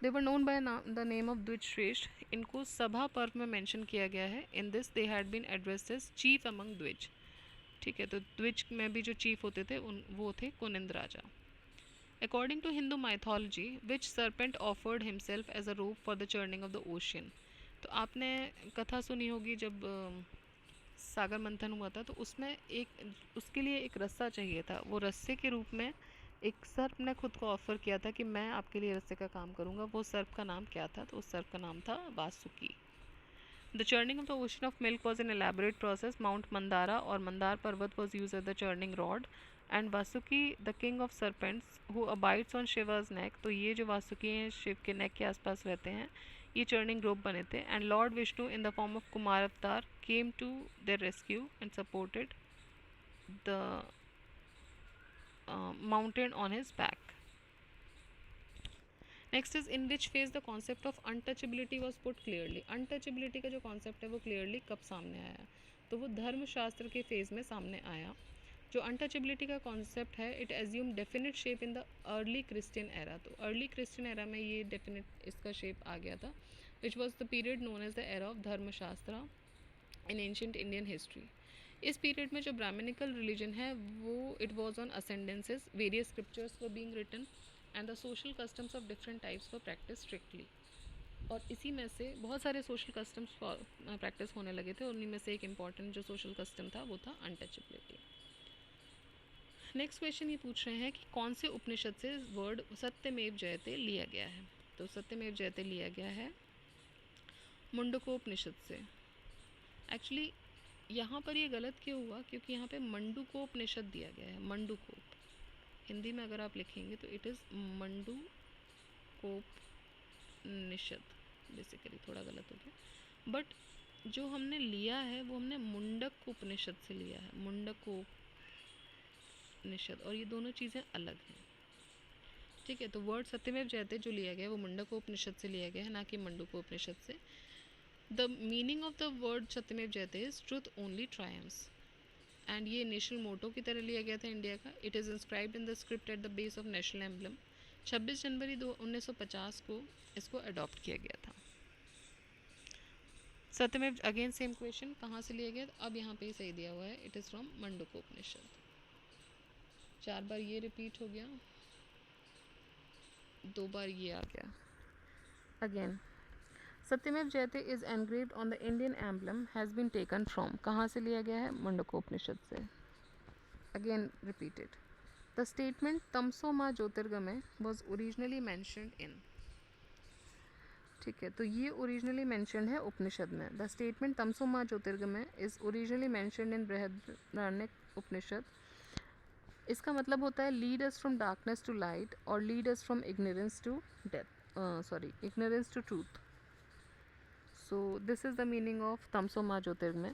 They were known by the name of Dvija Shreshtha. इनको सभा पर्व में मेंशन किया गया है. In this they had been addressed as chief among Dwija. ठीक है, तो द्विज में भी जो चीफ होते थे वो थे कुनिंद राजा. According to Hindu mythology which serpent offered himself as a rope for the churning of the ocean. तो आपने कथा सुनी होगी जब सागर मंथन हुआ था, तो उसमें एक उसके लिए एक रस्सा चाहिए था. वो रस्से के रूप में एक सर्प ने खुद को ऑफर किया था कि मैं आपके लिए रस्से का काम करूँगा. वो सर्प का नाम क्या था? तो उस सर्प का नाम था Vasuki. The churning of the ocean of milk was an elaborate process. Mount Mandara or Mandar Parvat was used as the churning rod. And Vasuki, the king of serpents, who abides on Shiva's neck. तो ये जो वासुकी हैं शिव के नेक के आसपास रहते हैं, ये churning rope बने थे. And Lord Vishnu in the form of Kumar Avatar came to their rescue and supported the mountain on his back. Next is in which phase the concept of untouchability was put clearly. Untouchability का जो concept है वो clearly कब सामने आया? तो वो धर्मशास्त्र के फेज में सामने आया. जो अनटचेबिलिटी का कॉन्सेप्ट है it assume definite shape in the early Christian era. तो अर्ली क्रिश्चियन एरा में ये डेफिनेट इसका शेप आ गया था, which was the period known as the era of Dharmashastra in ancient Indian history. इस पीरियड में जो ब्राह्मणिकल रिलीजन है वो it was on ascendances. Various scriptures were being written and the social customs of different types were practice strictly. और इसी में से बहुत सारे सोशल कस्टम्स प्रैक्टिस होने लगे थे. उन्हीं में से एक इम्पॉर्टेंट जो सोशल कस्टम था वो था अनटचेबिलिटी. नेक्स्ट क्वेश्चन ये पूछ रहे हैं कि कौन से उपनिषद से वर्ड सत्यमेव जयते लिया गया है? तो सत्यमेव जयते लिया गया है मुंडकोपनिषद से. एक्चुअली यहाँ पर ये गलत क्यों हुआ? क्योंकि यहाँ पे मंडूकोपनिषद दिया गया है. मंडूकोप हिंदी में अगर आप लिखेंगे तो इट इज़ मंडूकोपनिषद. बेसिकली थोड़ा गलत हो गया, बट जो हमने लिया है वो हमने मुंडक उपनिषद से लिया है. मुंडकोपनिषद और ये दोनों चीज़ें अलग हैं. ठीक है, तो वर्ड सत्यमेव जयते जो लिया गया है वो मुंडकोपनिषद से लिया गया है, ना कि मंडूकोपनिषद से. The meaning of the word सत्यमेव Jayate is truth only triumphs. And ये नेशनल मोटो की तरह लिया गया था इंडिया का. It is inscribed in the script at the base of national emblem. 26 जनवरी 1950 को इसको अडॉप्ट किया गया था. सत्यमेव अगेन सेम क्वेश्चन, कहाँ से लिया गया? अब यहाँ पे सही दिया हुआ है, इट इज़ फ्रॉम मंडूकोपनिषद. 4 बार ये रिपीट हो गया, 2 बार ये आ गया. Again Satyameva Jayate is engraved on the Indian emblem has been taken from. कहाँ से लिया गया है? मुंडकोपनिषद से. Again repeated. The statement tamaso माँ ज्योतिर्गमय वॉज ओरिजिनली मैंशनड इन. ठीक है, तो ये ओरिजिनली मैंशनड है उपनिषद में. द स्टेटमेंट तमसो माँ jyotirgamaya is originally mentioned in Brihadaranyaka Upanishad. इसका मतलब होता है lead us from darkness to light और lead us from ignorance to ignorance to truth. So this is the meaning of tamaso माँ ज्योतिर्गमय.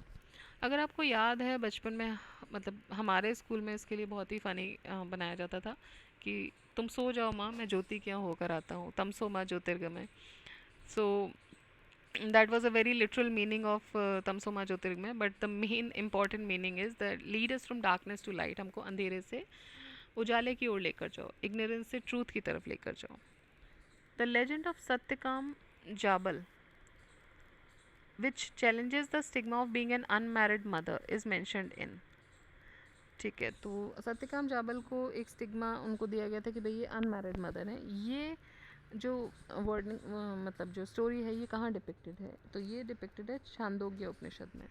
अगर आपको याद है बचपन में, मतलब हमारे स्कूल में इसके लिए बहुत ही फ़नी बनाया जाता था कि तुम सो जाओ माँ, मैं ज्योति क्या होकर आता हूँ, तमसो माँ ज्योतिर्गमय. So that was a very literal meaning of tamaso माँ jyotirgamaya, but the main important meaning is that lead us from darkness to light. हमको अंधेरे से उजाले की ओर लेकर जाओ, इग्नोरेंस से ट्रूथ की तरफ लेकर जाओ. The legend of Satyakam Jabal which challenges the stigma of being an unmarried mother is mentioned in. ठीक है, तो सत्यकाम जाबल को एक स्टिग्मा उनको दिया गया था कि भाई ये अनमैरिड मदर है. ये जो वर्डिंग मतलब जो स्टोरी है ये कहाँ डिपिक्टेड है? तो ये डिपिक्टेड है छांदोग्य उपनिषद में.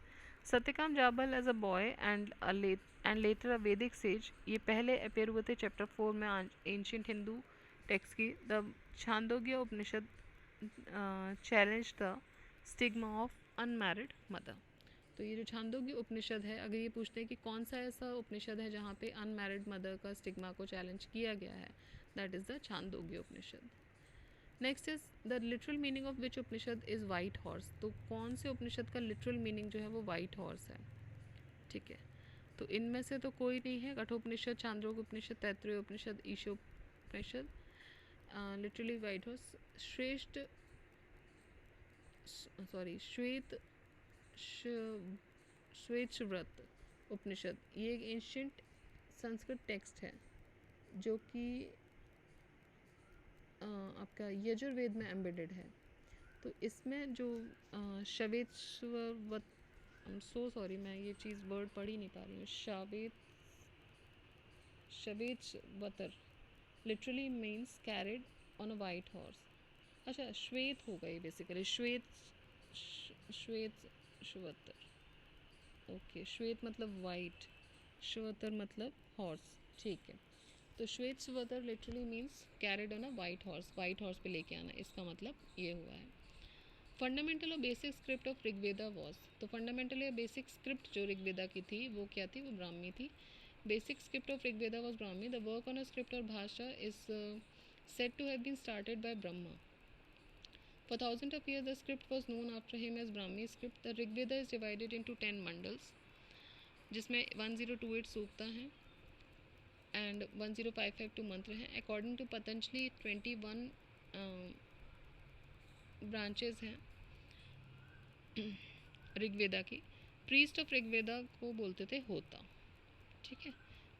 Satyakam Jabal as a boy and later a Vedic sage, ये पहले अपेयर हुए थे चैप्टर 4 में एंशियंट हिंदू टेक्स्ट की. The Chandogya Upanishad challenge the stigma of unmarried mother. तो ये जो छांदोग्य उपनिषद है, अगर ये पूछते हैं कि कौन सा ऐसा उपनिषद है जहाँ पे अनमैरिड मदर का स्टिग्मा को चैलेंज किया गया है, that is the Chandogya Upanishad. Next is the literal meaning of which Upanishad is white horse. तो कौन से उपनिषद का लिटरल मीनिंग जो है वो वाइट हॉर्स है? ठीक है, तो इनमें से तो कोई नहीं है. Kathopanishad, Chhandogya Upanishad, Taittiriya Upanishad, Ishopanishad. Literally white horse. Shvetashvatara Upanishad, ये एक एंशियंट संस्कृत टेक्स्ट है जो कि आपका यजुर्वेद में एम्बेडेड है। तो इसमें जो शवेतवत, आई एम सो सॉरी, मैं ये चीज़ वर्ड पढ़ ही नहीं पा रही हूँ, Shvetashvatara literally means carried on a white horse. अच्छा, श्वेत हो गई बेसिकली, श्वेत श्वेतर, ओके, श्वेत मतलब वाइट, श्वेतर मतलब हॉर्स, ठीक है। तो Shveta Shvetar literally means carried on a white horse पे लेके आना, इसका मतलब ये हुआ है। फंडामेंटल और basic script of Rigveda was, तो फंडामेंटल या बेसिक स्क्रिप्ट जो ऋग्वेदा की थी वो क्या थी, वो ब्राह्मी थी। Basic script of Rigveda was Brahmi. The work on a script और भाषा is said to have been started by Brahma. For thousands of years, the script was known after him as Brahmi script. The Rig Veda is divided into 10 mandals, जिसमें 1028 सूक्ता हैं and 1052 मंत्र हैं। According to Patanjali 21 branches हैं ऋग्वेदा की। Priest of Rigveda को बोलते थे होता, ठीक है।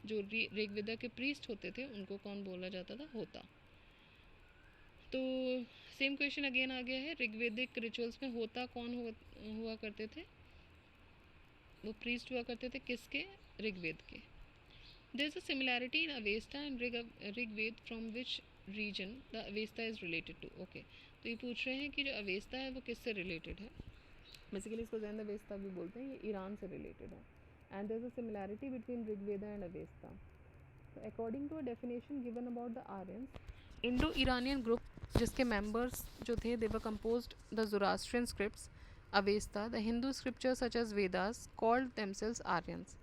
जो ऋग्वेदा के प्रीस्ट होते थे उनको कौन बोला जाता था, होता। तो सेम क्वेश्चन अगेन आ गया है, ऋग्वेदिक रिचुअल्स में होता कौन हुआ करते थे, वो प्रीस्ट हुआ करते थे किसके, ऋग्वेद के। There is a similarity in Avesta and Rigveda from which region the Avesta is related to, okay. तो ये पूछ रहे हैं कि जो अवेस्ता है वो किससे रिलेटेड है। बेसिकली इसको जैन अवेस्ता भी बोलते हैं, ये ईरान से रिलेटेड है। And there is a similarity between Rigveda and Avesta. तो according to a definition given about the Aryans, Indo Iranian group जिसके मेंबर्स जो थे they were composed the Zoroastrian scripts Avesta, the Hindu scriptures such as Vedas called themselves Aryans.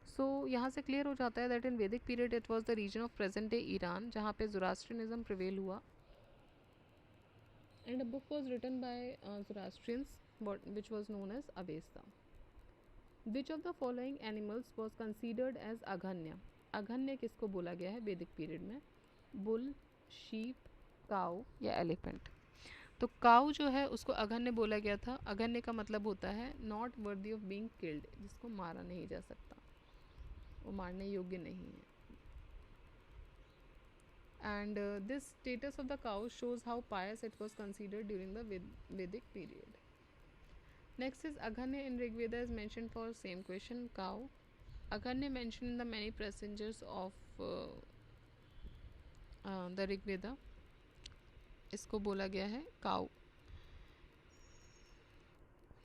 So यहाँ से clear हो जाता है that in Vedic period it was the region of present day Iran जहाँ पे ज़ोरास्ट्रियनिज्म प्रिवेल हुआ। And a book was written by Zoroastrians which was known as Avesta. Which of the following animals was considered as अघन्य? अघन्य किसको बोला गया है वैदिक period में, bull, sheep, cow या एलिफेंट। तो काउ जो है उसको अघन्य बोला गया था। अघन्य का मतलब होता है not worthy of being killed, जिसको मारा नहीं जा सकता, वो मारने योग्य नहीं है। And this status of the cow shows how pious it was considered during the Vedic period. Next is Aghanya in Rigveda is mentioned for same question, cow. Aghanya mentioned in the many passengers of the Rigveda, इसको बोला गया है cow.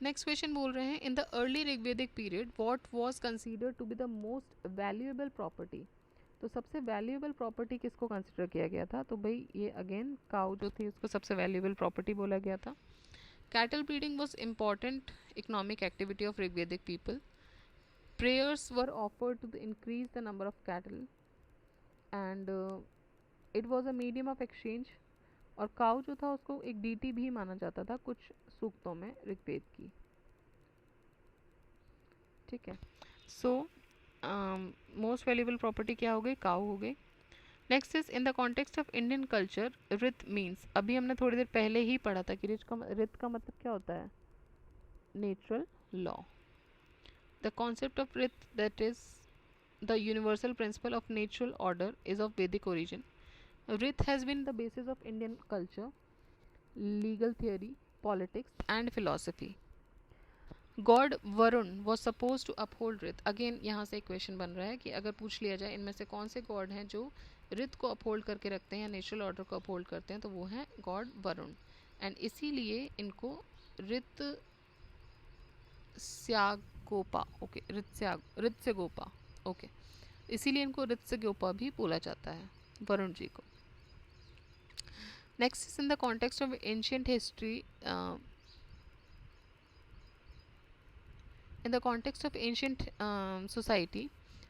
Next question बोल रहे हैं in the early Rigvedic period what was considered to be the most valuable property. तो सबसे valuable property किसको कंसिडर किया गया था, तो भाई ये अगेन काउ जो थी उसको सबसे वैल्यूएबल प्रॉपर्टी बोला गया था। Cattle breeding was important economic activity of Rigvedic people. prayers were offered to increase the number of cattle and it was a medium of exchange। और काउ जो था उसको एक डीटी भी माना जाता था कुछ सूक्तों में ऋग्वेद की, ठीक है। सो मोस्ट वैल्यूएबल प्रॉपर्टी क्या हो गई, काउ हो गई। Next is in the context of Indian culture रित मीन्स, अभी हमने थोड़ी देर पहले ही पढ़ा था कि रित का मतलब क्या होता है, natural law. The concept of Rit, that is the universal principle of natural order, is of Vedic origin. Rit has been the basis of Indian culture, legal theory, politics, and philosophy. God Varun was supposed to uphold Rit. Again यहाँ से एक question बन रहा है कि अगर पूछ लिया जाए इनमें से कौन से गॉड हैं जो रित को अपहोल्ड करके रखते हैं या नेचुरल ऑर्डर को अपहोल्ड करते हैं, तो वो हैं गॉड वरुण। एंड इसीलिए इनको रित स्यागोपा, ओके, रित से गोपा, ओके, इसीलिए इनको रित से गोपा भी बोला जाता है वरुण जी को। Next is in the context of ancient history, in the context of ancient society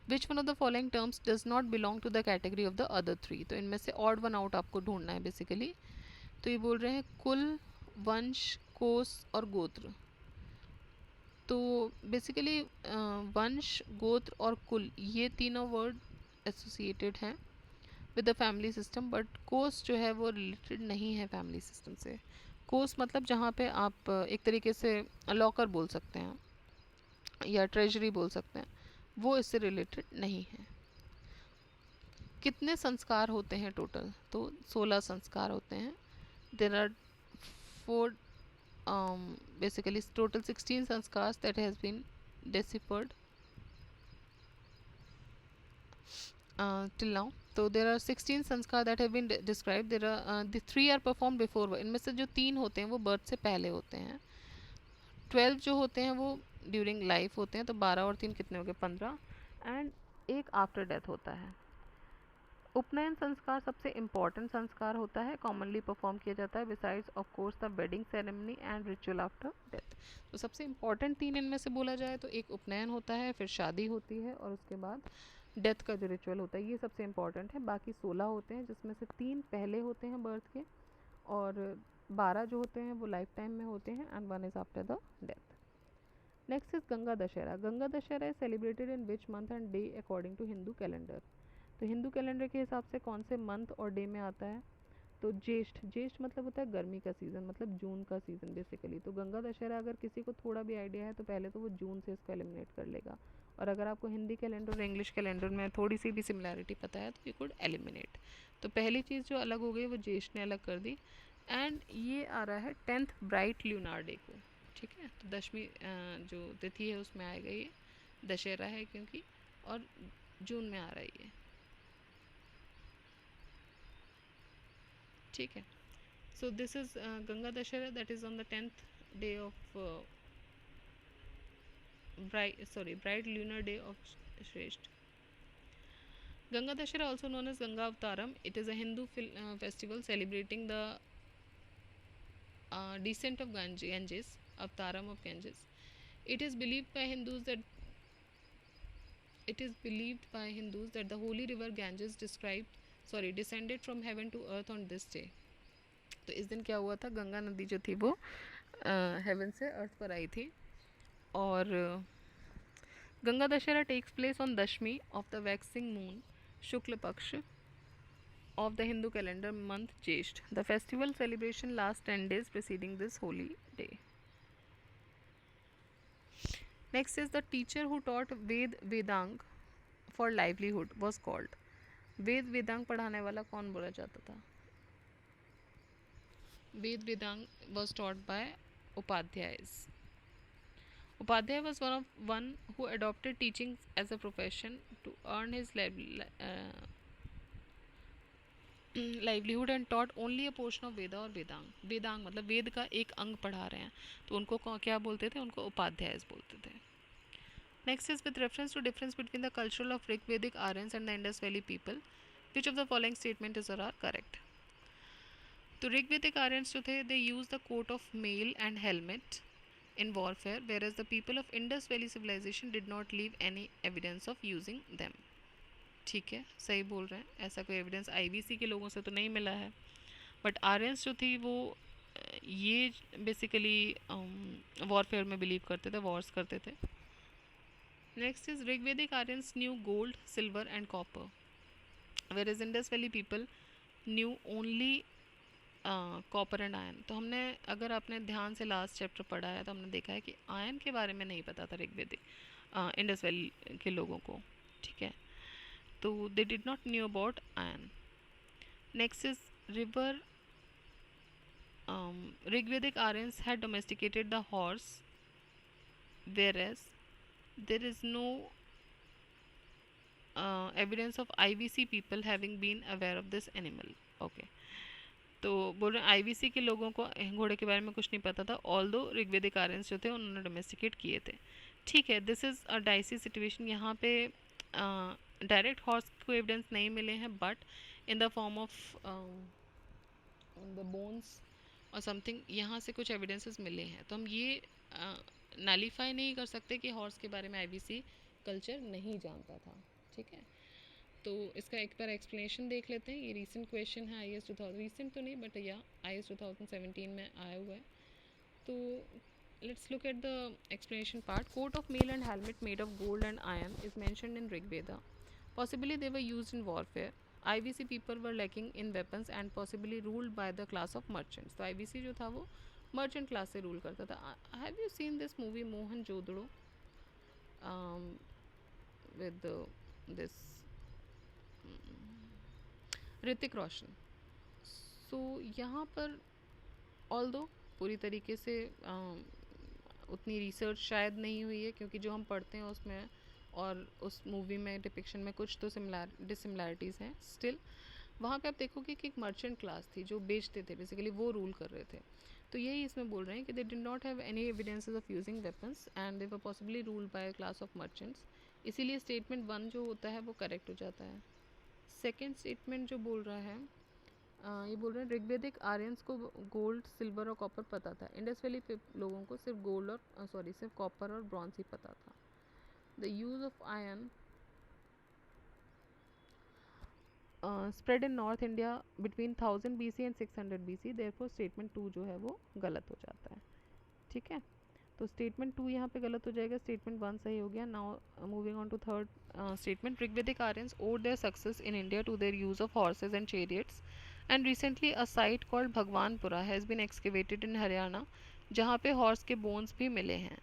which one of the following terms does not belong to the category of the other three. तो इनमें से ऑड वन आउट आपको ढूंढना है basically. तो ये बोल रहे हैं कुल, वंश, कोस और गोत्र। तो बेसिकली वंश, गोत्र और कुल ये तीनों वर्ड एसोसिएटेड हैं with the family system, but कोस जो है वो रिलेटेड नहीं है फैमिली सिस्टम से। कोस मतलब जहाँ पे आप एक तरीके से लॉकर बोल सकते हैं या ट्रेजरी बोल सकते हैं, वो इससे रिलेटेड नहीं है। कितने संस्कार होते हैं टोटल? तो 16 संस्कार होते हैं. There are four basically total 16 sanskars that has been deciphered till now. So there are 16 संस्कार that have been described. There are the 3 are performed before birth. इनमें से जो 3 होते हैं वो बर्थ से पहले होते हैं. 12 जो होते हैं वो ड्यूरिंग लाइफ होते हैं. तो 12 और 3 कितने हो गए? 15. एंड एक आफ्टर डेथ होता है. उपनयन संस्कार सबसे इम्पॉर्टेंट संस्कार होता है, कॉमनली परफॉर्म किया जाता है besides of course the wedding ceremony and ritual after death. तो सबसे इम्पॉर्टेंट 3 इनमें से बोला जाए तो एक उपनयन होता है, फिर शादी होती है और उसके बाद डेथ का जो रिचुअल होता है, ये सबसे इम्पॉर्टेंट है. बाकी 16 होते हैं जिसमें से 3 पहले होते हैं बर्थ के और 12 जो होते हैं वो लाइफ टाइम में होते हैं and 1 is after the death. Next is Ganga Dussehra. Ganga Dussehra is celebrated in which month and day according to Hindu calendar. तो हिंदू कैलेंडर के हिसाब से कौन से मंथ और डे में आता है? तो ज्येष्ठ. ज्येष्ठ मतलब होता है गर्मी का सीज़न, मतलब जून का सीज़न बेसिकली. तो गंगा दशहरा अगर किसी को थोड़ा भी आइडिया है तो पहले तो वो जून से इसको एलिमिनेट कर लेगा. और अगर आपको हिंदी कैलेंडर और इंग्लिश कैलेंडर में थोड़ी सी भी सिमिलैरिटी पता है तो यू कुड एलिमिनेट. तो पहली चीज़ जो अलग हो गई वो ज्येष्ठ ने अलग कर दी. एंड ये आ रहा है 10th ब्राइट ल्यूनार डे को. ठीक है, तो 10वीं जो तिथि है उसमें आएगा ये. दशहरा है क्योंकि, और जून में आ रहा है ये. ठीक है. So this is Ganga Dussehra that is on the 10th day of bright lunar day of Shrestha. Ganga Dashera, also known as Ganga Avtaram, it is a Hindu festival celebrating the descent of Ganges, Avtaram of Ganges. It is believed by Hindus that the holy river Ganges descended from heaven to earth on this day. तो इस दिन क्या हुआ था? गंगा नदी जो थी वो हेवन से अर्थ पर आई थी. और Ganga Dussehra takes place on Dashami of the waxing moon Shukla Paksha of the Hindu calendar month Jyesht. The festival celebration lasts 10 days preceding this holy day. Next is the teacher who taught Vedang for livelihood was called. Vedang पढ़ाने वाला कौन बोला जाता था? Vedang was taught by Upadhyayas. Upadhyay was one who adopted teaching as a profession to earn his livelihood and taught only a portion of Veda और वेदांग. वेदांग मतलब वेद का एक अंग पढ़ा रहे हैं तो उनको क्या बोलते थे? उनको उपाध्याय बोलते थे. Next is with reference to difference between the cultural of Rigvedic Aryans and the Indus valley people, which of the following statement is are correct? तो ऋग्वेदिक आर्यंस जो थे they use the coat of mail and helmet in warfare, whereas the people of Indus Valley civilization did not leave any evidence of using them. ठीक है, सही बोल रहे हैं. ऐसा कोई एविडेंस आईवीसी के लोगों से तो नहीं मिला है. बट आर्यंस जो थी वो ये बेसिकली वॉरफेयर में बिलीव करते थे, वॉर्स करते थे. Next is Rigvedic Aryans new gold, silver and copper, whereas Indus Valley people knew only copper and ion. तो हमने, अगर आपने ध्यान से लास्ट चैप्टर पढ़ा है तो हमने देखा है कि आयन के बारे में नहीं पता था ऋग्वेदिक इंडस वैली के लोगों को. ठीक है, तो they did not knew about ion. Next is river. Rigvedic Aryans had domesticated the horse, whereas there is no evidence of IVC people having been aware of this animal. Okay. तो बोल रहे हैं आईवीसी के लोगों को घोड़े के बारे में कुछ नहीं पता था, ऑल्दो ऋग्वेदिक आर्यंस जो थे उन्होंने डोमेस्टिकेट किए थे. ठीक है, this is a dicey situation. यहाँ पे डायरेक्ट हॉर्स को एविडेंस नहीं मिले हैं, but in the form of the bones और समथिंग यहाँ से कुछ एविडेंसेस मिले हैं. तो हम ये नैलीफाई नहीं कर सकते कि हॉर्स के बारे में आईवीसी कल्चर नहीं जानता था. ठीक है, तो इसका एक बार एक्सप्लेनेशन देख लेते हैं. ये रीसेंट क्वेश्चन है IAS 2000, रीसेंट तो नहीं बट या IAS 2017 में आया हुआ है. तो let's look at the explanation part. Coat of mail and helmet made of gold and iron is mentioned in Rigveda. Possibly they were used in warfare. IVC people were lacking in weapons and possibly ruled by the class of merchants. तो IVC जो था वो merchant class से rule करता था. Have you seen this movie Mohenjodaro with this Hrithik Roshan. So यहाँ पर although पूरी तरीके से उतनी रिसर्च शायद नहीं हुई है, क्योंकि जो हम पढ़ते हैं उसमें और उस मूवी में डिपिक्शन में कुछ तो डिसिमिलैरिटीज़ हैं। स्टिल वहाँ पे आप देखोगे कि एक मर्चेंट क्लास थी जो बेचते थे, बेसिकली वो रूल कर रहे थे। तो यही इसमें बोल रहे हैं कि they did not have any evidences of using weapons and they were possibly ruled bye a class of merchants. इसीलिए स्टेटमेंट 1 जो होता है वो करेक्ट हो जाता है। सेकेंड स्टेटमेंट जो बोल रहा है, ये बोल रहे हैं ऋग्वेदिक आर्यंस को गोल्ड, सिल्वर और कॉपर पता था। इंडस वैली लोगों को सिर्फ गोल्ड और सिर्फ कॉपर और ब्रॉन्ज ही पता था। The use of iron spread in north India between 1000 BC and 600 BC, therefore statement 2 जो है वो गलत हो जाता है। ठीक है, तो स्टेटमेंट 2 यहाँ पे गलत हो जाएगा, स्टेटमेंट 1 सही हो गया। Now moving on to third statement, Rigvedic Aryans owed their success in India to their use of horses and chariots and recently a site called Bhagwanpura has been excavated in Haryana, जहाँ पे हॉर्स के बोन्स भी मिले हैं।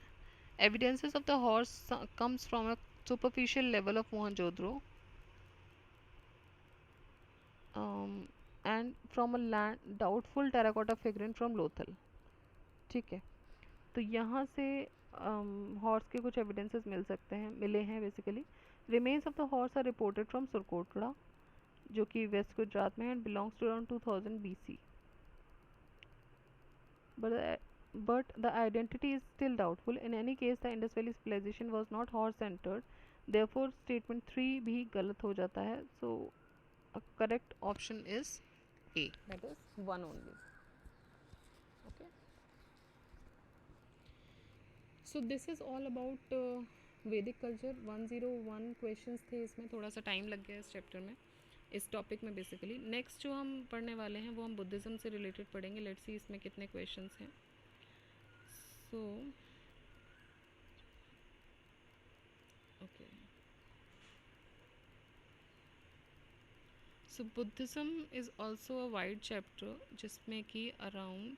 Evidences of the horse comes from a superficial level of Mohenjodaro and from a land doubtful terracotta figurine from Lothal. ठीक है, तो यहाँ से हॉर्स के कुछ एविडेंसेस मिले हैं basically. Remains of the horse are reported from Surkotada, जो कि वेस्ट गुजरात में है, and belongs to around 2000 BC, but the identity is still doubtful. In any case, the Indus Valley civilization was not horse centered, therefore statement 3 भी गलत हो जाता है। So a correct option is A, that is 1 only. Okay, so this is all about वैदिक culture. 101 questions थे, इसमें थोड़ा सा टाइम लग गया इस चैप्टर में, इस टॉपिक में बेसिकली। नेक्स्ट जो हम पढ़ने वाले हैं वो हम बुद्धिज़्म से रिलेटेड पढ़ेंगे। लेट्स सी इसमें कितने क्वेश्चंस हैं। So okay, so Buddhism is also a wide chapter, जिसमें कि around,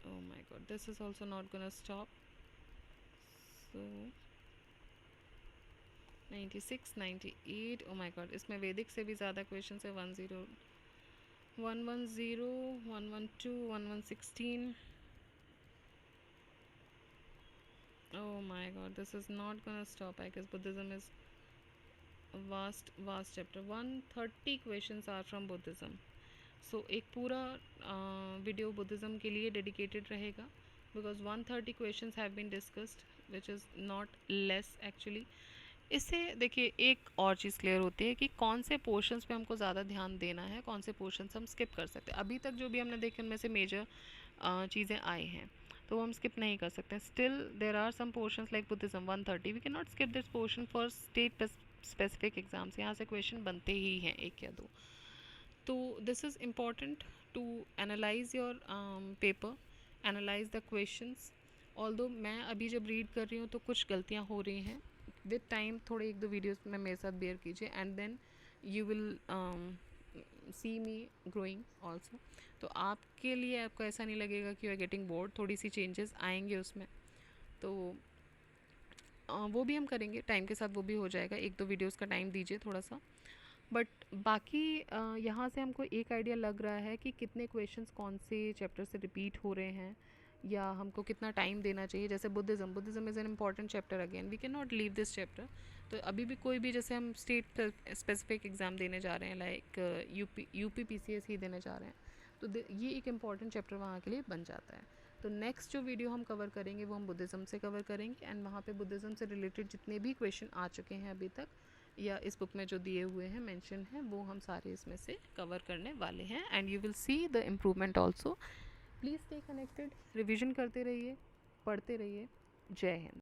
oh my god, this is also not gonna stop. So 96, 98, oh my god, इसमें वैदिक से भी ज़्यादा क्वेश्चन है। 10, 110, 112, 1116, oh my god, this is not gonna stop. I guess Buddhism is a vast chapter. 130 questions are from Buddhism. So एक पूरा video Buddhism के लिए डेडिकेटेड रहेगा, because 130 questions have been discussed, which is not less actually. इससे देखिए एक और चीज़ clear होती है कि कौन से पोर्शंस पे हमको ज़्यादा ध्यान देना है, कौन से पोर्शंस हम स्किप कर सकते हैं। अभी तक जो भी हमने देखे उनमें से मेजर चीज़ें आई हैं, तो वो हम स्किप नहीं कर सकते। Still there are some portions like Buddhism 130, we can not skip this portion for state specific exams. यहाँ से क्वेश्चन बनते ही हैं, एक या दो। तो this is important to analyse your paper, analyse the questions. Although मैं अभी जब रीड कर रही हूँ तो कुछ गलतियाँ हो रही हैं, विद टाइम थोड़े एक दो वीडियोस में मेरे साथ बेयर कीजिए, and then you will see me growing also. तो आपके लिए आपको ऐसा नहीं लगेगा कि यू आर गेटिंग बोर्ड, थोड़ी सी चेंजेस आएंगे उसमें, तो वो भी हम करेंगे टाइम के साथ, वो भी हो जाएगा। एक दो वीडियोस का टाइम दीजिए थोड़ा सा, बट बाकी यहाँ से हमको एक आइडिया लग रहा है कि कितने क्वेश्चंस कौन से चैप्टर से रिपीट हो रहे हैं, या हमको कितना टाइम देना चाहिए। जैसे Buddhism is an important chapter, again we can not leave this chapter. तो अभी भी कोई भी, जैसे हम स्टेट स्पेसिफिक एग्ज़ाम देने जा रहे हैं, लाइक यूपी PCS ही देने जा रहे हैं, तो ये एक इम्पॉर्टेंट चैप्टर वहाँ के लिए बन जाता है। तो नेक्स्ट जो वीडियो हम कवर करेंगे वो हम बुद्धिज़्म से कवर करेंगे, एंड वहाँ पे बुद्धिज़्म से रिलेटेड जितने भी क्वेश्चन आ चुके हैं अभी तक, या इस बुक में जो दिए हुए हैं, मेंशन है, वो हम सारे इसमें से कवर करने वाले हैं, and you will see the improvement also. Please stay connected, revision करते रहिए, पढ़ते रहिए। जय हिंद।